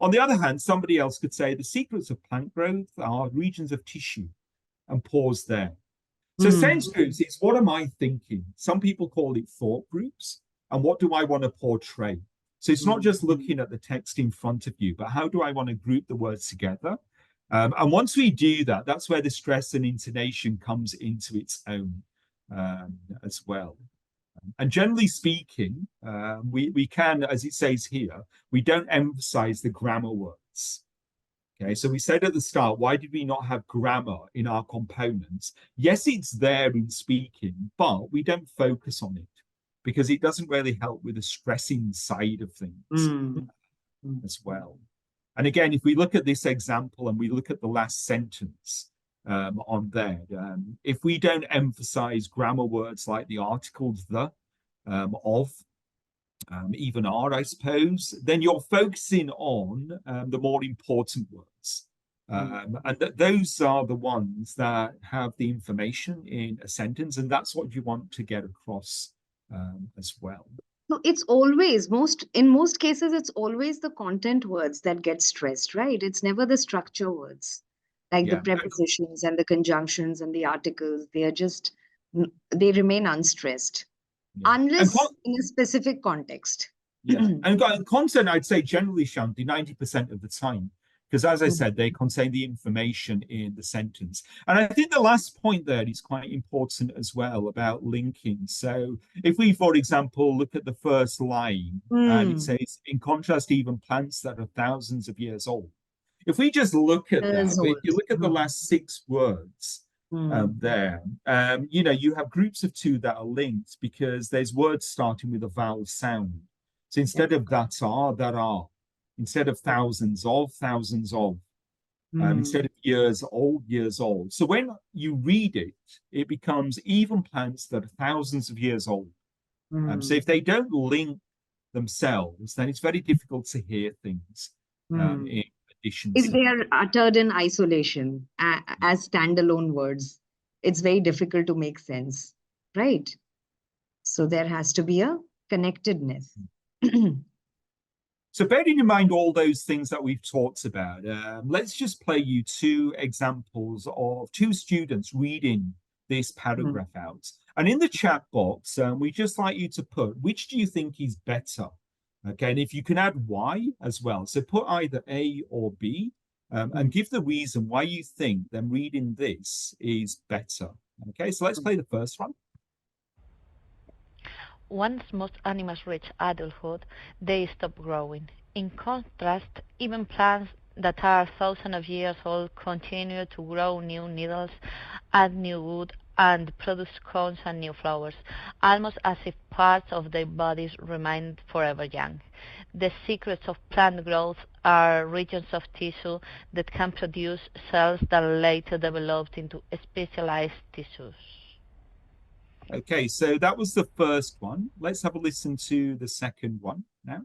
S1: On the other hand, somebody else could say the sequence of plant growth are regions of tissue and pause there. So
S2: Hmm.
S1: sense groups is what am I thinking? Some people call it thought groups. And what do I want to portray? So it's not just looking at the text in front of you, but how do I want to group the words together? And once we do that, that's where the stress and intonation comes into its own as well. And generally speaking, we can, as it says here, we don't emphasize the grammar words. Okay, so we said at the start, why did we not have grammar in our components? Yes, it's there in speaking, but we don't focus on it because it doesn't really help with the stressing side of things
S2: Hmm.
S1: as well. And again, if we look at this example and we look at the last sentence, on there. If we don't emphasize grammar words like the articles the, of, even are, I suppose, then you're focusing on the more important words. And those are the ones that have the information in a sentence, and that's what you want to get across as well.
S2: So it's always in most cases, it's always the content words that get stressed, right? It's never the structure words, like the
S1: Yeah,
S2: prepositions and the conjunctions and the articles. They remain unstressed
S1: yeah.
S2: unless in a specific context.
S1: Yeah, and content, I'd say generally, Shanti, 90% of the time, because as I said, they contain the information in the sentence. And I think the last point there is quite important as well about linking. So if we, for example, look at the first line, and it says, in contrast, even plants that are thousands of years old. If we just look at that,
S2: Years
S1: but if
S2: old.
S1: you look at the last 6 words, there. You have groups of 2 that are linked because there's words starting with a vowel sound. So instead of that are, instead of thousands of, instead of years old. So when you read it, it becomes even plants that are thousands of years old. So if they don't link themselves, then it's very difficult to hear things in addition
S2: If
S1: to
S2: they
S1: that.
S2: are uttered in isolation as standalone words, it's very difficult to make sense, right? So there has to be a connectedness.
S1: So bearing in mind all those things that we've talked about, let's just play you 2 examples of 2 students reading this paragraph out. And in the chat box, we just like you to put, which do you think is better? Okay, and if you can add why as well. So put either A or B, and give the reason why you think them reading this is better. Okay, so let's play the first one.
S3: Once most animals reach adulthood, they stop growing. In contrast, even plants that are thousands of years old continue to grow new needles, add new wood, and produce cones and new flowers, almost as if parts of their bodies remain forever young. The secrets of plant growth are regions of tissue that can produce cells that later developed into specialized tissues.
S1: Okay, so that was the first one. Let's have a listen to the second one now.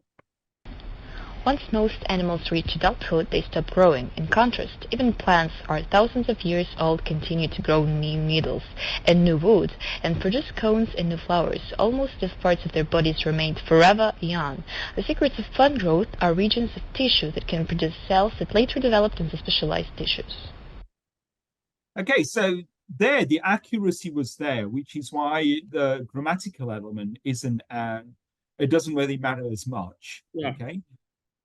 S3: Once most animals reach adulthood, they stop growing. In contrast, even plants are thousands of years old continue to grow new needles and new wood and produce cones and new flowers, almost as parts of their bodies remained forever young. The secrets of plant growth are regions of tissue that can produce cells that later developed into specialized tissues.
S1: Okay, so there the accuracy was there, which is why the grammatical element isn't it doesn't really matter as much. Okay,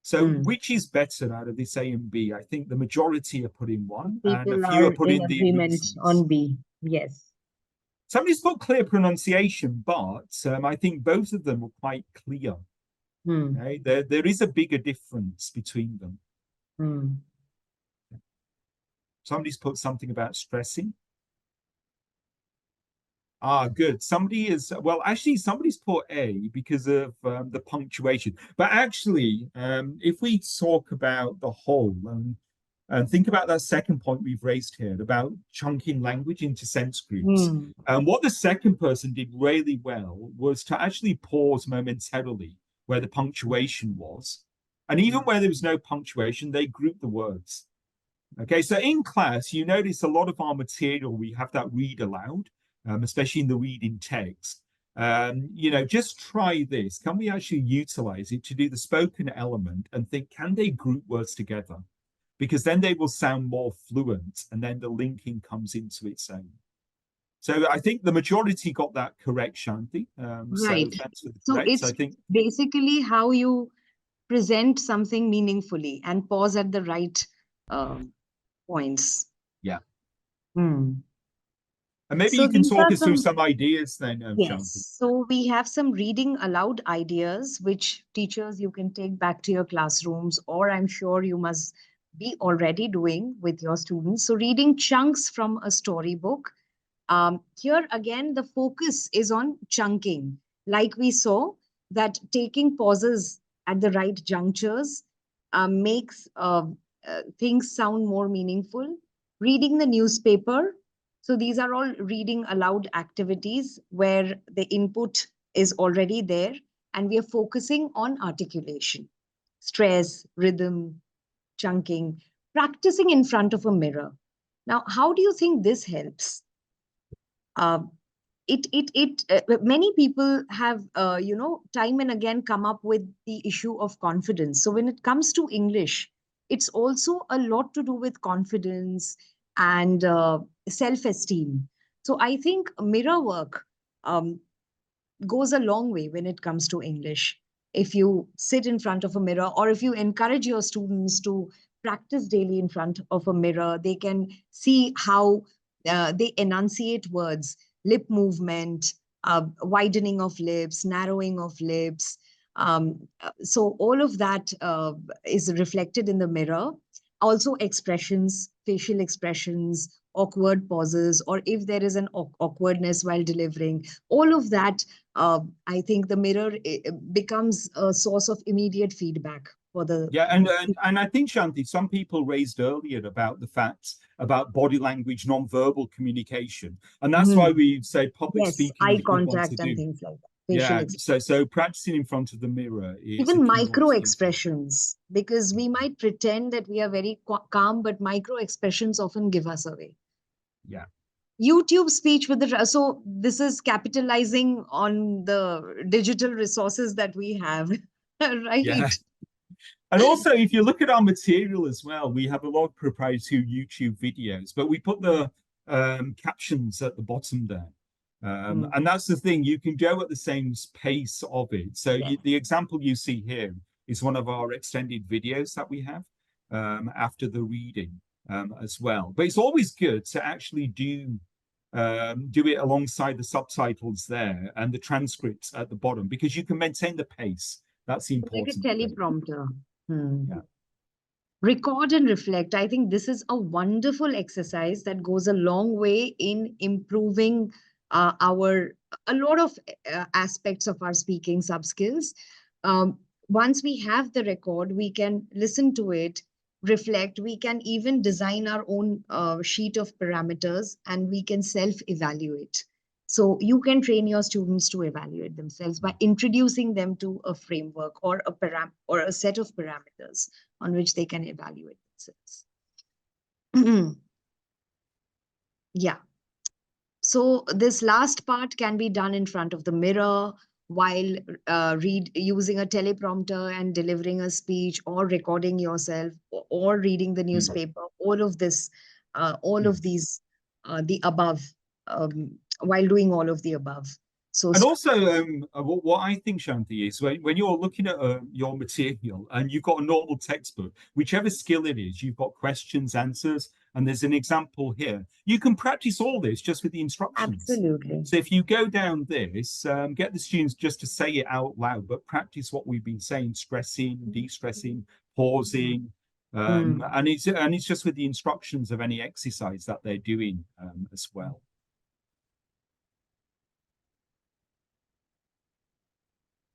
S1: so which is better out of this A and B? I think the majority are putting one, and a
S2: People
S1: few
S2: are
S1: are putting
S2: in
S1: the
S2: agreement
S1: reasons.
S2: on B. Yes.
S1: Somebody's put clear pronunciation, but I think both of them were quite clear. Okay? There is a bigger difference between them. Somebody's put something about stressing. Ah, good. Somebody is, well, actually, somebody's put A because of the punctuation. But actually, if we talk about the whole and think about that second point we've raised here about chunking language into sense groups, what the second person did really well was to actually pause momentarily where the punctuation was. And even where there was no punctuation, they grouped the words. Okay, so in class, you notice a lot of our material, we have that read aloud. Especially in the reading text. Just try this. Can we actually utilize it to do the spoken element and think, can they group words together? Because then they will sound more fluent and then the linking comes into its own. So I think the majority got that correct, Shyaonti.
S2: Right.
S1: So thanks for the
S2: So
S1: correct.
S2: it's
S1: I think
S2: basically how you present something meaningfully and pause at the right points.
S1: Yeah. And maybe
S2: So
S1: you can
S2: these
S1: talk
S2: are
S1: us through
S2: some,
S1: some ideas then, Shyaonti.
S2: yes. So we have some reading aloud ideas, which teachers you can take back to your classrooms, or I'm sure you must be already doing with your students. So reading chunks from a storybook. Here again, the focus is on chunking. Like we saw, that taking pauses at the right junctures makes things sound more meaningful. Reading the newspaper. So these are all reading aloud activities where the input is already there and we are focusing on articulation, stress, rhythm, chunking, practicing in front of a mirror. Now, how do you think this helps? Uh, Many people have, time and again come up with the issue of confidence. So when it comes to English, it's also a lot to do with confidence and self-esteem. So I think mirror work um, goes a long way when it comes to English. If you sit in front of a mirror, or if you encourage your students to practice daily in front of a mirror, they can see how they enunciate words, lip movement, widening of lips, narrowing of lips. So all of that is reflected in the mirror. Also, expressions, facial expressions, awkward pauses, or if there is an awkwardness while delivering, all of that, I think the mirror becomes a source of immediate feedback for the.
S1: Yeah, and I think, Shanti, some people raised earlier about the fact about body language, non-verbal communication, and that's why
S2: Mhm.
S1: we say public
S2: Yes,
S1: speaking
S2: eye
S1: is a good one to
S2: contact and
S1: do.
S2: things like that. Facial
S1: Yeah,
S2: expression.
S1: so practicing in front of the mirror is a
S2: Even
S1: key one
S2: micro
S1: to do.
S2: expressions, because we might pretend that we are very calm, but micro expressions often give us away.
S1: Yeah.
S2: YouTube speech with the, so this is capitalizing on the digital resources that we have,
S1: Yeah.
S2: right?
S1: And also, if you look at our material as well, we have a lot of proprietary YouTube videos, but we put the captions at the bottom there.
S2: Mm.
S1: And that's the thing, you can go at the same pace of it. So
S2: Yeah.
S1: the example you see here is one of our extended videos that we have after the reading as well. But it's always good to actually do it alongside the subtitles there and the transcripts at the bottom, because you can maintain the pace. That's the
S2: Like a
S1: important thing.
S2: teleprompter. Hmm.
S1: Yeah.
S2: Record and reflect. I think this is a wonderful exercise that goes a long way in improving our a lot of aspects of our speaking sub skills. Once we have the record, we can listen to it, reflect. We can even design our own sheet of parameters, and we can self-evaluate. So you can train your students to evaluate themselves by introducing them to a framework or a set of parameters on which they can evaluate themselves. Yeah. So this last part can be done in front of the mirror while using a teleprompter and delivering a speech, or recording yourself, or reading the newspaper. All of this, all of these, the above, while doing all of the above. So
S1: And also, what I think, Shanti, is when you're looking at your material and you've got a normal textbook, whichever skill it is, you've got questions, answers, and there's an example here. You can practice all this just with the instructions.
S2: absolutely.
S1: So if you go down this, get the students just to say it out loud, but practice what we've been saying, stressing, de-stressing, pausing. And it's just with the instructions of any exercise that they're doing as well.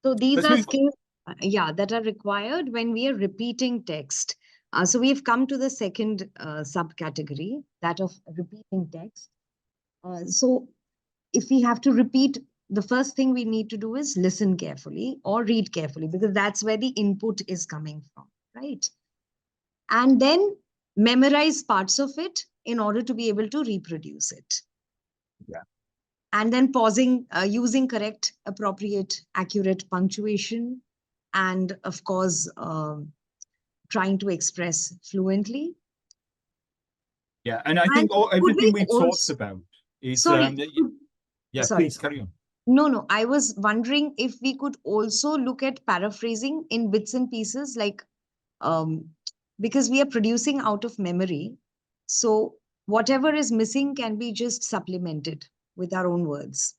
S2: So these
S1: Let's
S2: are
S1: move.
S2: skills, that are required when we are repeating text. So we've come to the second subcategory, that of repeating text. So if we have to repeat, the first thing we need to do is listen carefully or read carefully, because that's where the input is coming from, right? And then memorize parts of it in order to be able to reproduce it.
S1: Yeah.
S2: And then pausing, using correct, appropriate, accurate punctuation, and of course, trying to express fluently.
S1: Yeah, and I
S2: And
S1: think
S2: could
S1: everything
S2: we
S1: we've talked
S2: also,
S1: about is
S2: sorry,
S1: yeah,
S2: sorry,
S1: please carry on.
S2: no, I was wondering if we could also look at paraphrasing in bits and pieces, like, um, because we are producing out of memory. So whatever is missing can be just supplemented with our own words.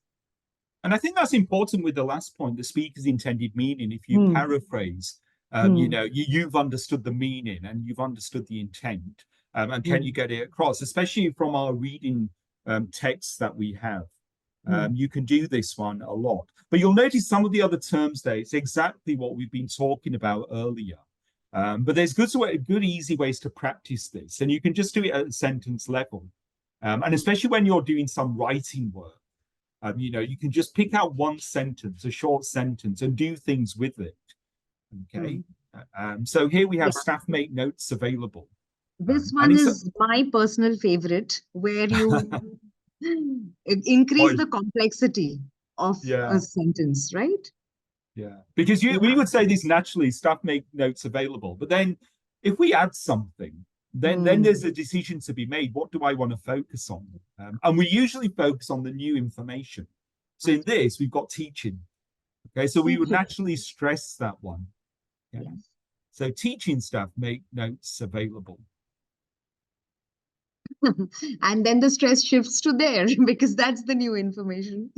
S1: And I think that's important with the last point, the speaker's intended meaning. If you
S2: Hmm.
S1: paraphrase,
S2: Hmm.
S1: you've understood the meaning and you've understood the intent. And can
S2: Hmm.
S1: you get it across, especially from our reading texts that we have? You can do this one a lot. But you'll notice some of the other terms there, it's exactly what we've been talking about earlier. But there's good easy ways to practice this, and you can just do it at sentence level. And especially when you're doing some writing work, you can just pick out one sentence, a short sentence, and do things with it. Okay. So here we have staff make notes available.
S2: This one is my personal favorite, where you increase the complexity of a sentence, right?
S1: Yeah, because we would say this naturally, staff make notes available. But then if we add something, then there's a decision to be made. What do I want to focus on? And we usually focus on the new information. So in this, we've got teaching. Okay, so we would naturally stress that one. Okay? Yes. So teaching staff make notes available.
S2: And then the stress shifts to there because that's the new information.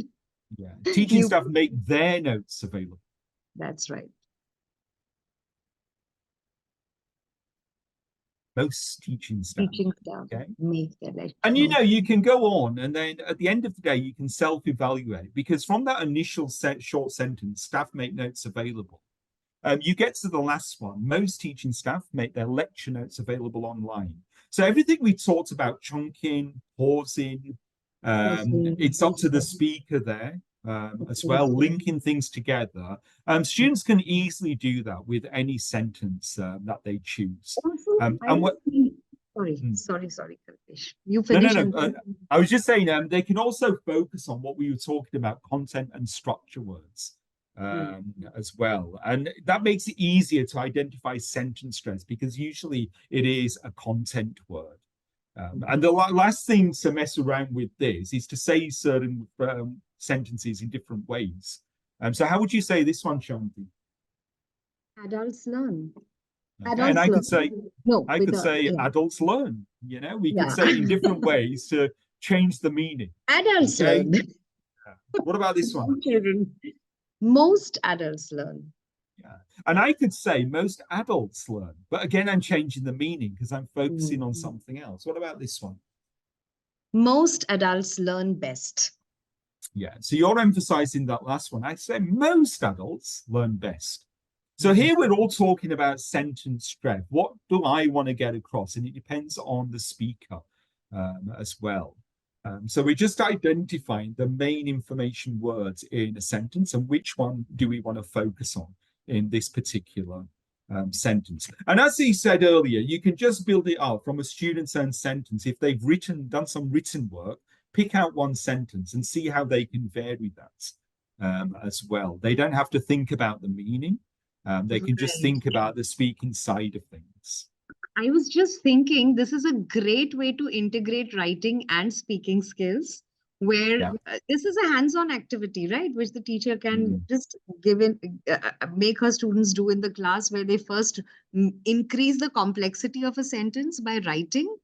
S1: Yeah, teaching staff make their notes available.
S2: That's right.
S1: Most teaching staff
S2: make their notes.
S1: And you can go on, and then at the end of the day, you can self-evaluate, because from that initial short sentence, staff make notes available. You get to the last one. Most teaching staff make their lecture notes available online. So everything we talked about, chunking, pausing, it's up to the speaker there as well, linking things together. Students can easily do that with any sentence that they choose.
S2: Sorry, Kalpesh. You finish.
S1: No. I was just saying they can also focus on what we were talking about, content and structure words. As well, and that makes it easier to identify sentence stress, because usually it is a content word. And the last thing to mess around with this is to say certain sentences in different ways. So how would you say this one, Shyaonti?
S2: Adults learn.
S1: Okay. And I could say adults learn. We could say it in different ways to change the meaning.
S2: Adults learn.
S1: What about this one?
S2: Children. Most adults learn.
S1: Yeah, and I could say most adults learn, but again, I'm changing the meaning because I'm focusing on something else. What about this one?
S2: Most adults learn best.
S1: Yeah, so you're emphasizing that last one. I say most adults learn best. So here we're all talking about sentence strength. What do I want to get across? And it depends on the speaker as well. So we're just identifying the main information words in a sentence and which one do we want to focus on in this particular sentence. And as he said earlier, you can just build it up from a student's own sentence. If they've done some written work, pick out one sentence and see how they can vary that as well. They don't have to think about the meaning. They can just think about the speaking side of things.
S2: I was just thinking this is a great way to integrate writing and speaking skills, where this is a hands-on activity, right? Which the teacher can just make her students do in the class, where they first increase the complexity of a sentence by writing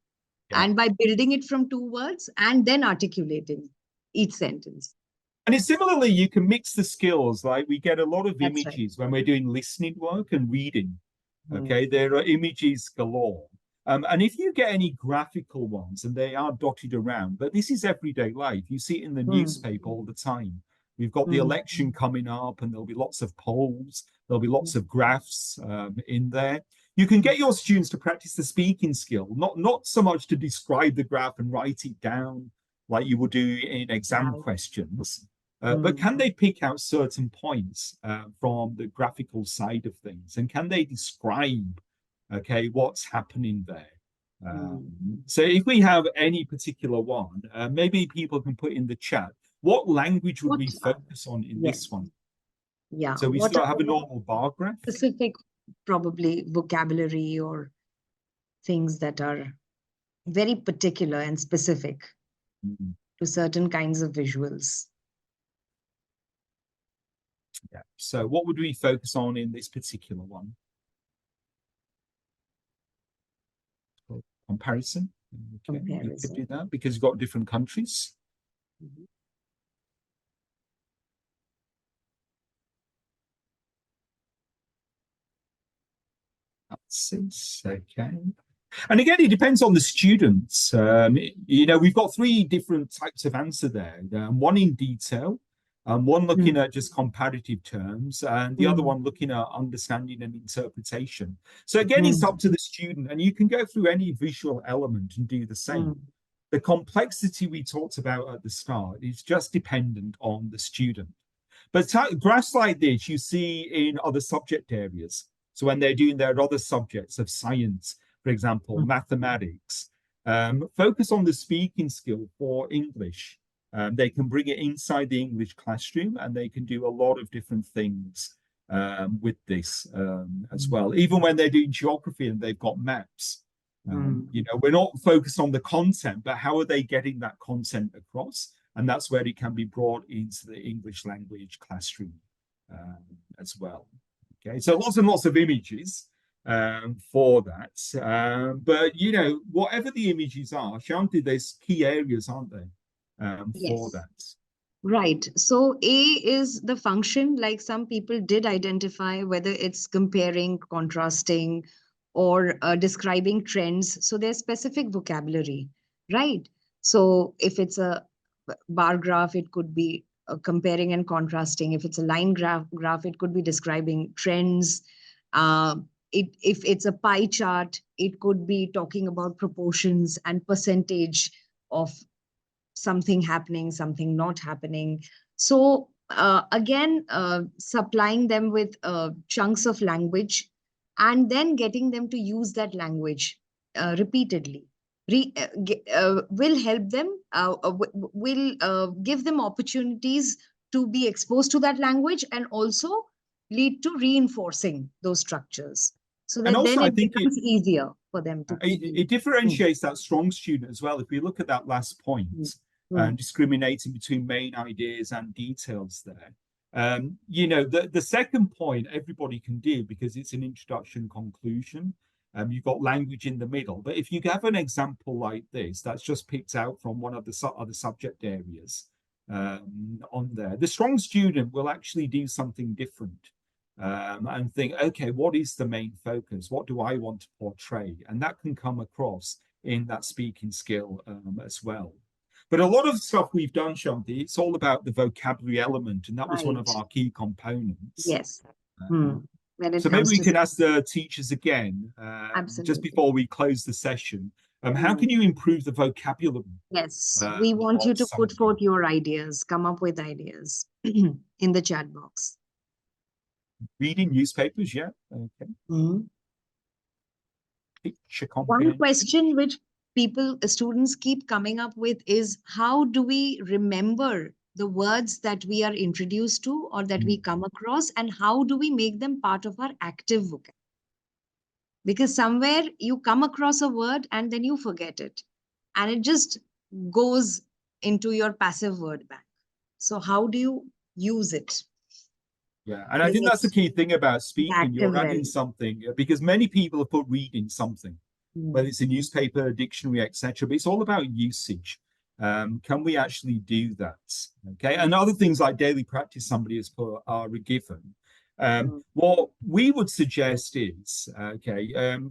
S2: and by building it from 2 words and then articulating each sentence.
S1: And similarly, you can mix the skills. Like we get a lot of images when we're doing listening work and reading. Okay, there are images galore. And if you get any graphical ones, and they are dotted around, but this is everyday life. You see it in the newspaper all the time. We've got the election coming up, and there'll be lots of polls. There'll be lots of graphs in there. You can get your students to practice the speaking skill, not so much to describe the graph and write it down like you would do in exam questions. But can they pick out certain points from the graphical side of things? And can they describe, what's happening there? So if we have any particular one, maybe people can put in the chat, what language would we focus on in this one?
S2: Yeah.
S1: So we still have a normal bar graph?
S2: Specific, probably vocabulary or things that are very particular and specific to certain kinds of visuals.
S1: Yeah. So what would we focus on in this particular one? Comparison. Okay. You could do that because you've got different countries. Okay. And again, it depends on the students. We've got 3 different types of answer there. One in detail, One looking at just comparative terms, and the other
S2: Mm.
S1: one looking at understanding and interpretation. So again, it's
S2: Mm.
S1: up to the student, and you can go through any visual element and do the same.
S2: Mm.
S1: The complexity we talked about at the start is just dependent on the student. But graphs like this you see in other subject areas. So when they're doing their other subjects of science, for example,
S2: Mm.
S1: mathematics, focus on the speaking skill for English. They can bring it inside the English classroom, and they can do a lot of different things with this as well. Even when they're doing geography and they've got maps, you know, we're not focused on the content, but how are they getting that content across? And that's where it can be brought into the English language classroom as well. Okay, so lots and lots of images for that. But, you know, whatever the images are, Shyaonti, there's key areas, aren't there, for
S2: Yes.
S1: that?
S2: Right. So A is the function, like some people did identify whether it's comparing, contrasting, or describing trends. So there's specific vocabulary, right? So if it's a bar graph, it could be comparing and contrasting. If it's a line graph, it could be describing trends. Uh, if it's a pie chart, it could be talking about proportions and percentage of something happening, something not happening. So again, supplying them with chunks of language and then getting them to use that language repeatedly will help them, will give them opportunities to be exposed to that language and also lead to reinforcing those structures so
S1: And
S2: that
S1: also,
S2: then
S1: I
S2: it
S1: think
S2: becomes easier for them to
S1: it
S2: Mm,
S1: differentiates that strong student as well. If we look at that last point,
S2: mm, mm,
S1: discriminating between main ideas and details there. You know, the second point everybody can do because it's an introduction conclusion. You've got language in the middle. But if you have an example like this, that's just picked out from one of the other subject areas on there, the strong student will actually do something different and think, okay, what is the main focus? What do I want to portray? And that can come across in that speaking skill as well. But a lot of stuff we've done, Shanti, it's all about the vocabulary element, and that was one of
S2: right.
S1: our key components.
S2: Yes. Hmm. When it
S1: So maybe
S2: comes
S1: we
S2: to
S1: can ask the teachers again, just
S2: absolutely.
S1: before we close the session, how
S2: Hmm.
S1: can you improve the vocabulary
S2: Yes, we want you
S1: of
S2: to put
S1: somebody?
S2: forth your ideas, come up with ideas in the chat box.
S1: Reading newspapers, yeah, okay.
S2: Mhm.
S1: Picture
S2: One
S1: comprehension.
S2: question which students keep coming up with is how do we remember the words that we are introduced to or that we come across, and how do we make them part of our active vocabulary? Because somewhere you come across a word and then you forget it, and it just goes into your passive word bank. So how do you use it
S1: Yeah, and I
S2: in
S1: think that's the
S2: its
S1: key thing about speaking.
S2: active
S1: You're adding
S2: realm?
S1: something because many people have put reading something, whether
S2: Mm,
S1: it's a newspaper, a dictionary, etc. But it's all about usage. Can we actually do that? Okay, and other things like daily practice somebody has put are a given.
S2: mm,
S1: What we would suggest is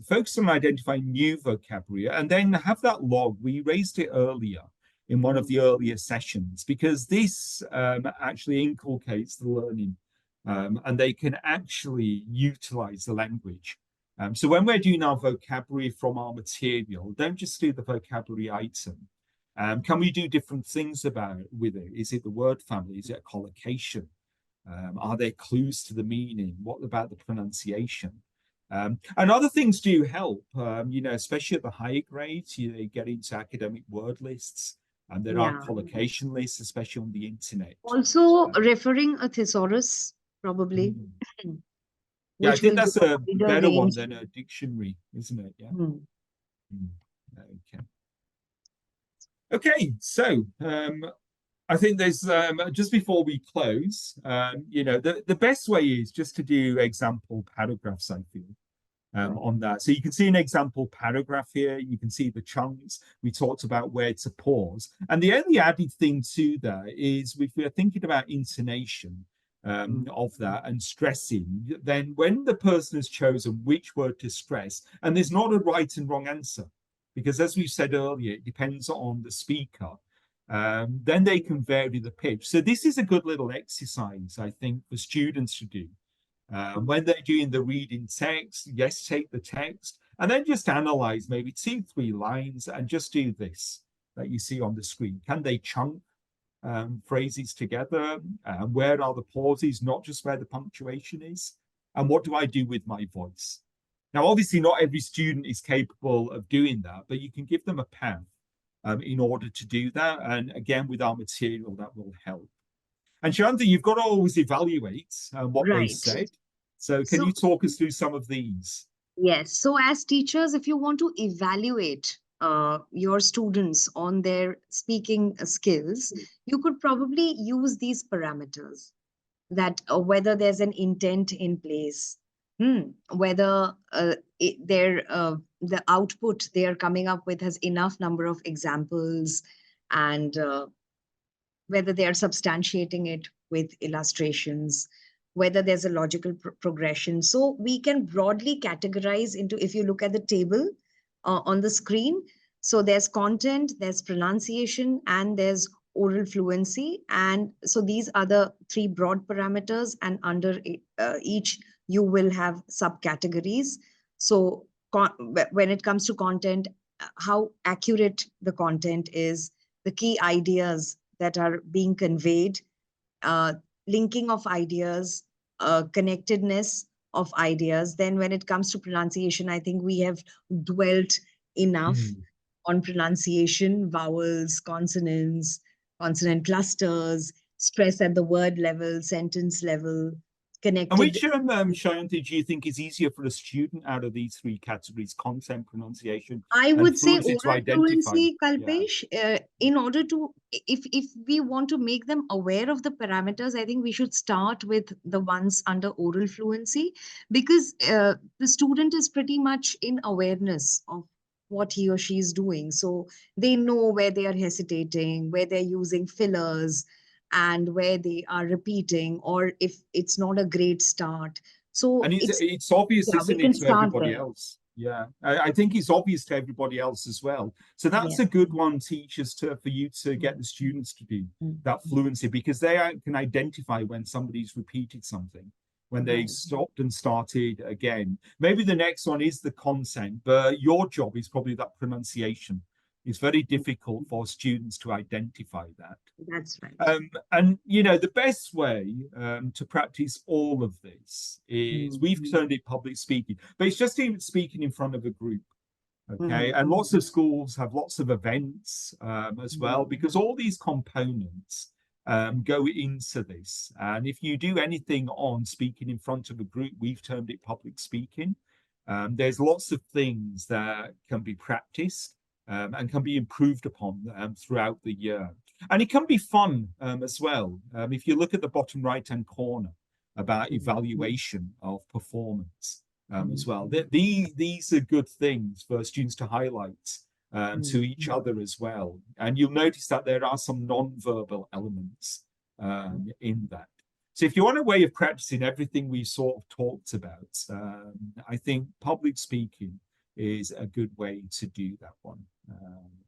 S1: focus on identifying new vocabulary and then have that log. We raised it earlier in one of
S2: mm,
S1: the earlier sessions because this actually inculcates the learning and they can actually utilize the language. So when we're doing our vocabulary from our material, don't just do the vocabulary item. Can we do different things with it? Is it the word family? Is it a collocation? Are there clues to the meaning? What about the pronunciation? And other things do help, you know, especially at the higher grades, you get into academic word lists, and there are
S2: yeah.
S1: collocation lists, especially on the internet.
S2: Also referring a thesaurus, probably,
S1: Mm. Yeah, I
S2: which
S1: think
S2: will give
S1: that's
S2: a
S1: a
S2: wider
S1: better one
S2: range.
S1: than a dictionary, isn't it? Yeah.
S2: Mm,
S1: Mm. Okay. Okay. So I think there's just before we close, you know, the best way is just to do example paragraphs, I feel. On that. So you can see an example paragraph here. You can see the chunks. We talked about where to pause. And the only added thing to that is if we're thinking about intonation
S2: mm,
S1: of that and stressing, then when the person has chosen which word to stress, and there's not a right and wrong answer, because as we said earlier, it depends on the speaker. then they can vary the pitch. So this is a good little exercise, I think, for students to do. When they're doing the reading text, yes, take the text and then just analyze maybe 2-3 lines and just do this that you see on the screen. Can they chunk phrases together? Where are the pauses, not just where the punctuation is? And what do I do with my voice? Now, obviously, not every student is capable of doing that, but you can give them a path in order to do that. And again, with our material, that will help. And Shyaonti, you've got to always evaluate what they said. So can you talk us through some of these?
S2: Yes. So as teachers, if you want to evaluate your students on their speaking skills, you could probably use these parameters, that whether there's an intent in place, whether the output they are coming up with has enough number of examples, and whether they are substantiating it with illustrations, whether there's a logical progression. So we can broadly categorize into, if you look at the table on the screen, so there's content, there's pronunciation, and there's oral fluency. And so these are the 3 broad parameters, and under each you will have subcategories. So when it comes to content, how accurate the content is, the key ideas that are being conveyed, linking of ideas, connectedness of ideas. Then when it comes to pronunciation, I think we have dwelt enough on pronunciation, vowels, consonants, consonant clusters, stress at the word level, sentence level, connected.
S1: And which, Shyaonti, do you think is easier for a student out of these 3 categories, content, pronunciation,
S2: I would say
S1: fluency,
S2: oral fluency, Kalpesh, in order to, if we want to make them aware of the parameters, I think we should start with the ones under oral fluency, because the student is pretty much in awareness of what he or she is doing. So they know where they are hesitating, where they're using fillers, and where they are repeating, or if it's not a great start. So
S1: and it's obvious, isn't it, to everybody else? Yeah, I think it's obvious to everybody else as well. So that's a good one, teachers, for you to get the students to do that fluency, because they can identify when somebody's repeated something, when they stopped and started again. Maybe the next one is the content, but your job is probably that pronunciation. It's very difficult for students to identify that.
S2: That's right.
S1: And, you know, the best way to practice all of this is, we've turned it public speaking, but it's just even speaking in front of a group. Okay. And lots of schools have lots of events as well, because all these components go into this. And if you do anything on speaking in front of a group, we've termed it public speaking. There's lots of things that can be practiced and can be improved upon throughout the year. And it can be fun as well. If you look at the bottom right-hand corner about evaluation of performance as well, these are good things for students to highlight to each other as well. And you'll notice that there are some non-verbal elements in that. So if you want a way of practicing everything we sort of talked about, I think public speaking is a good way to do that one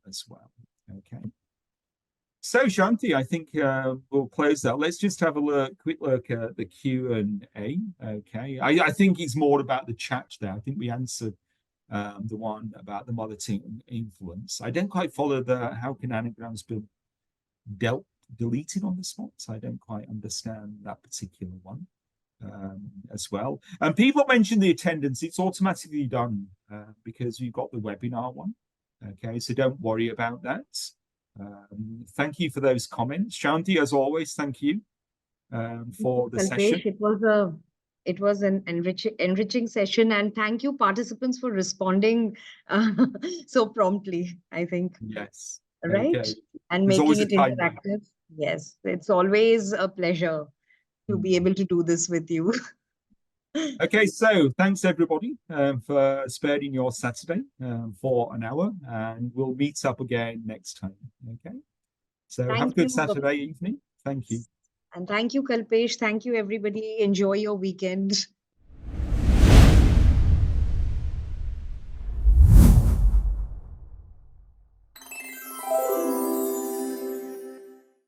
S1: as well. Okay. So Shyaonti, I think we'll close that. Let's just have a quick look at the Q&A. Okay. I think it's more about the chat there. I think we answered the one about the mother tongue influence. I don't quite follow the how can anagrams be deleted on the spot. I don't quite understand that particular one as well. And people mentioned the attendance. It's automatically done because we've got the webinar one. Okay, so don't worry about that. Thank you for those comments. Shyaonti, as always, thank you for the session.
S2: It was an enriching session, and thank you, participants, for responding so promptly, I think.
S1: Yes.
S2: Right?
S1: Okay.
S2: And
S1: There's
S2: making it interactive. Yes, it's always a pleasure to be able to do this with you.
S1: Okay, so thanks everybody for sparing your Saturday for an hour, and we'll meet up again next time. Okay, so have a good Saturday evening. Thank you.
S2: And thank you, Kalpesh. Thank you, everybody. Enjoy your weekend.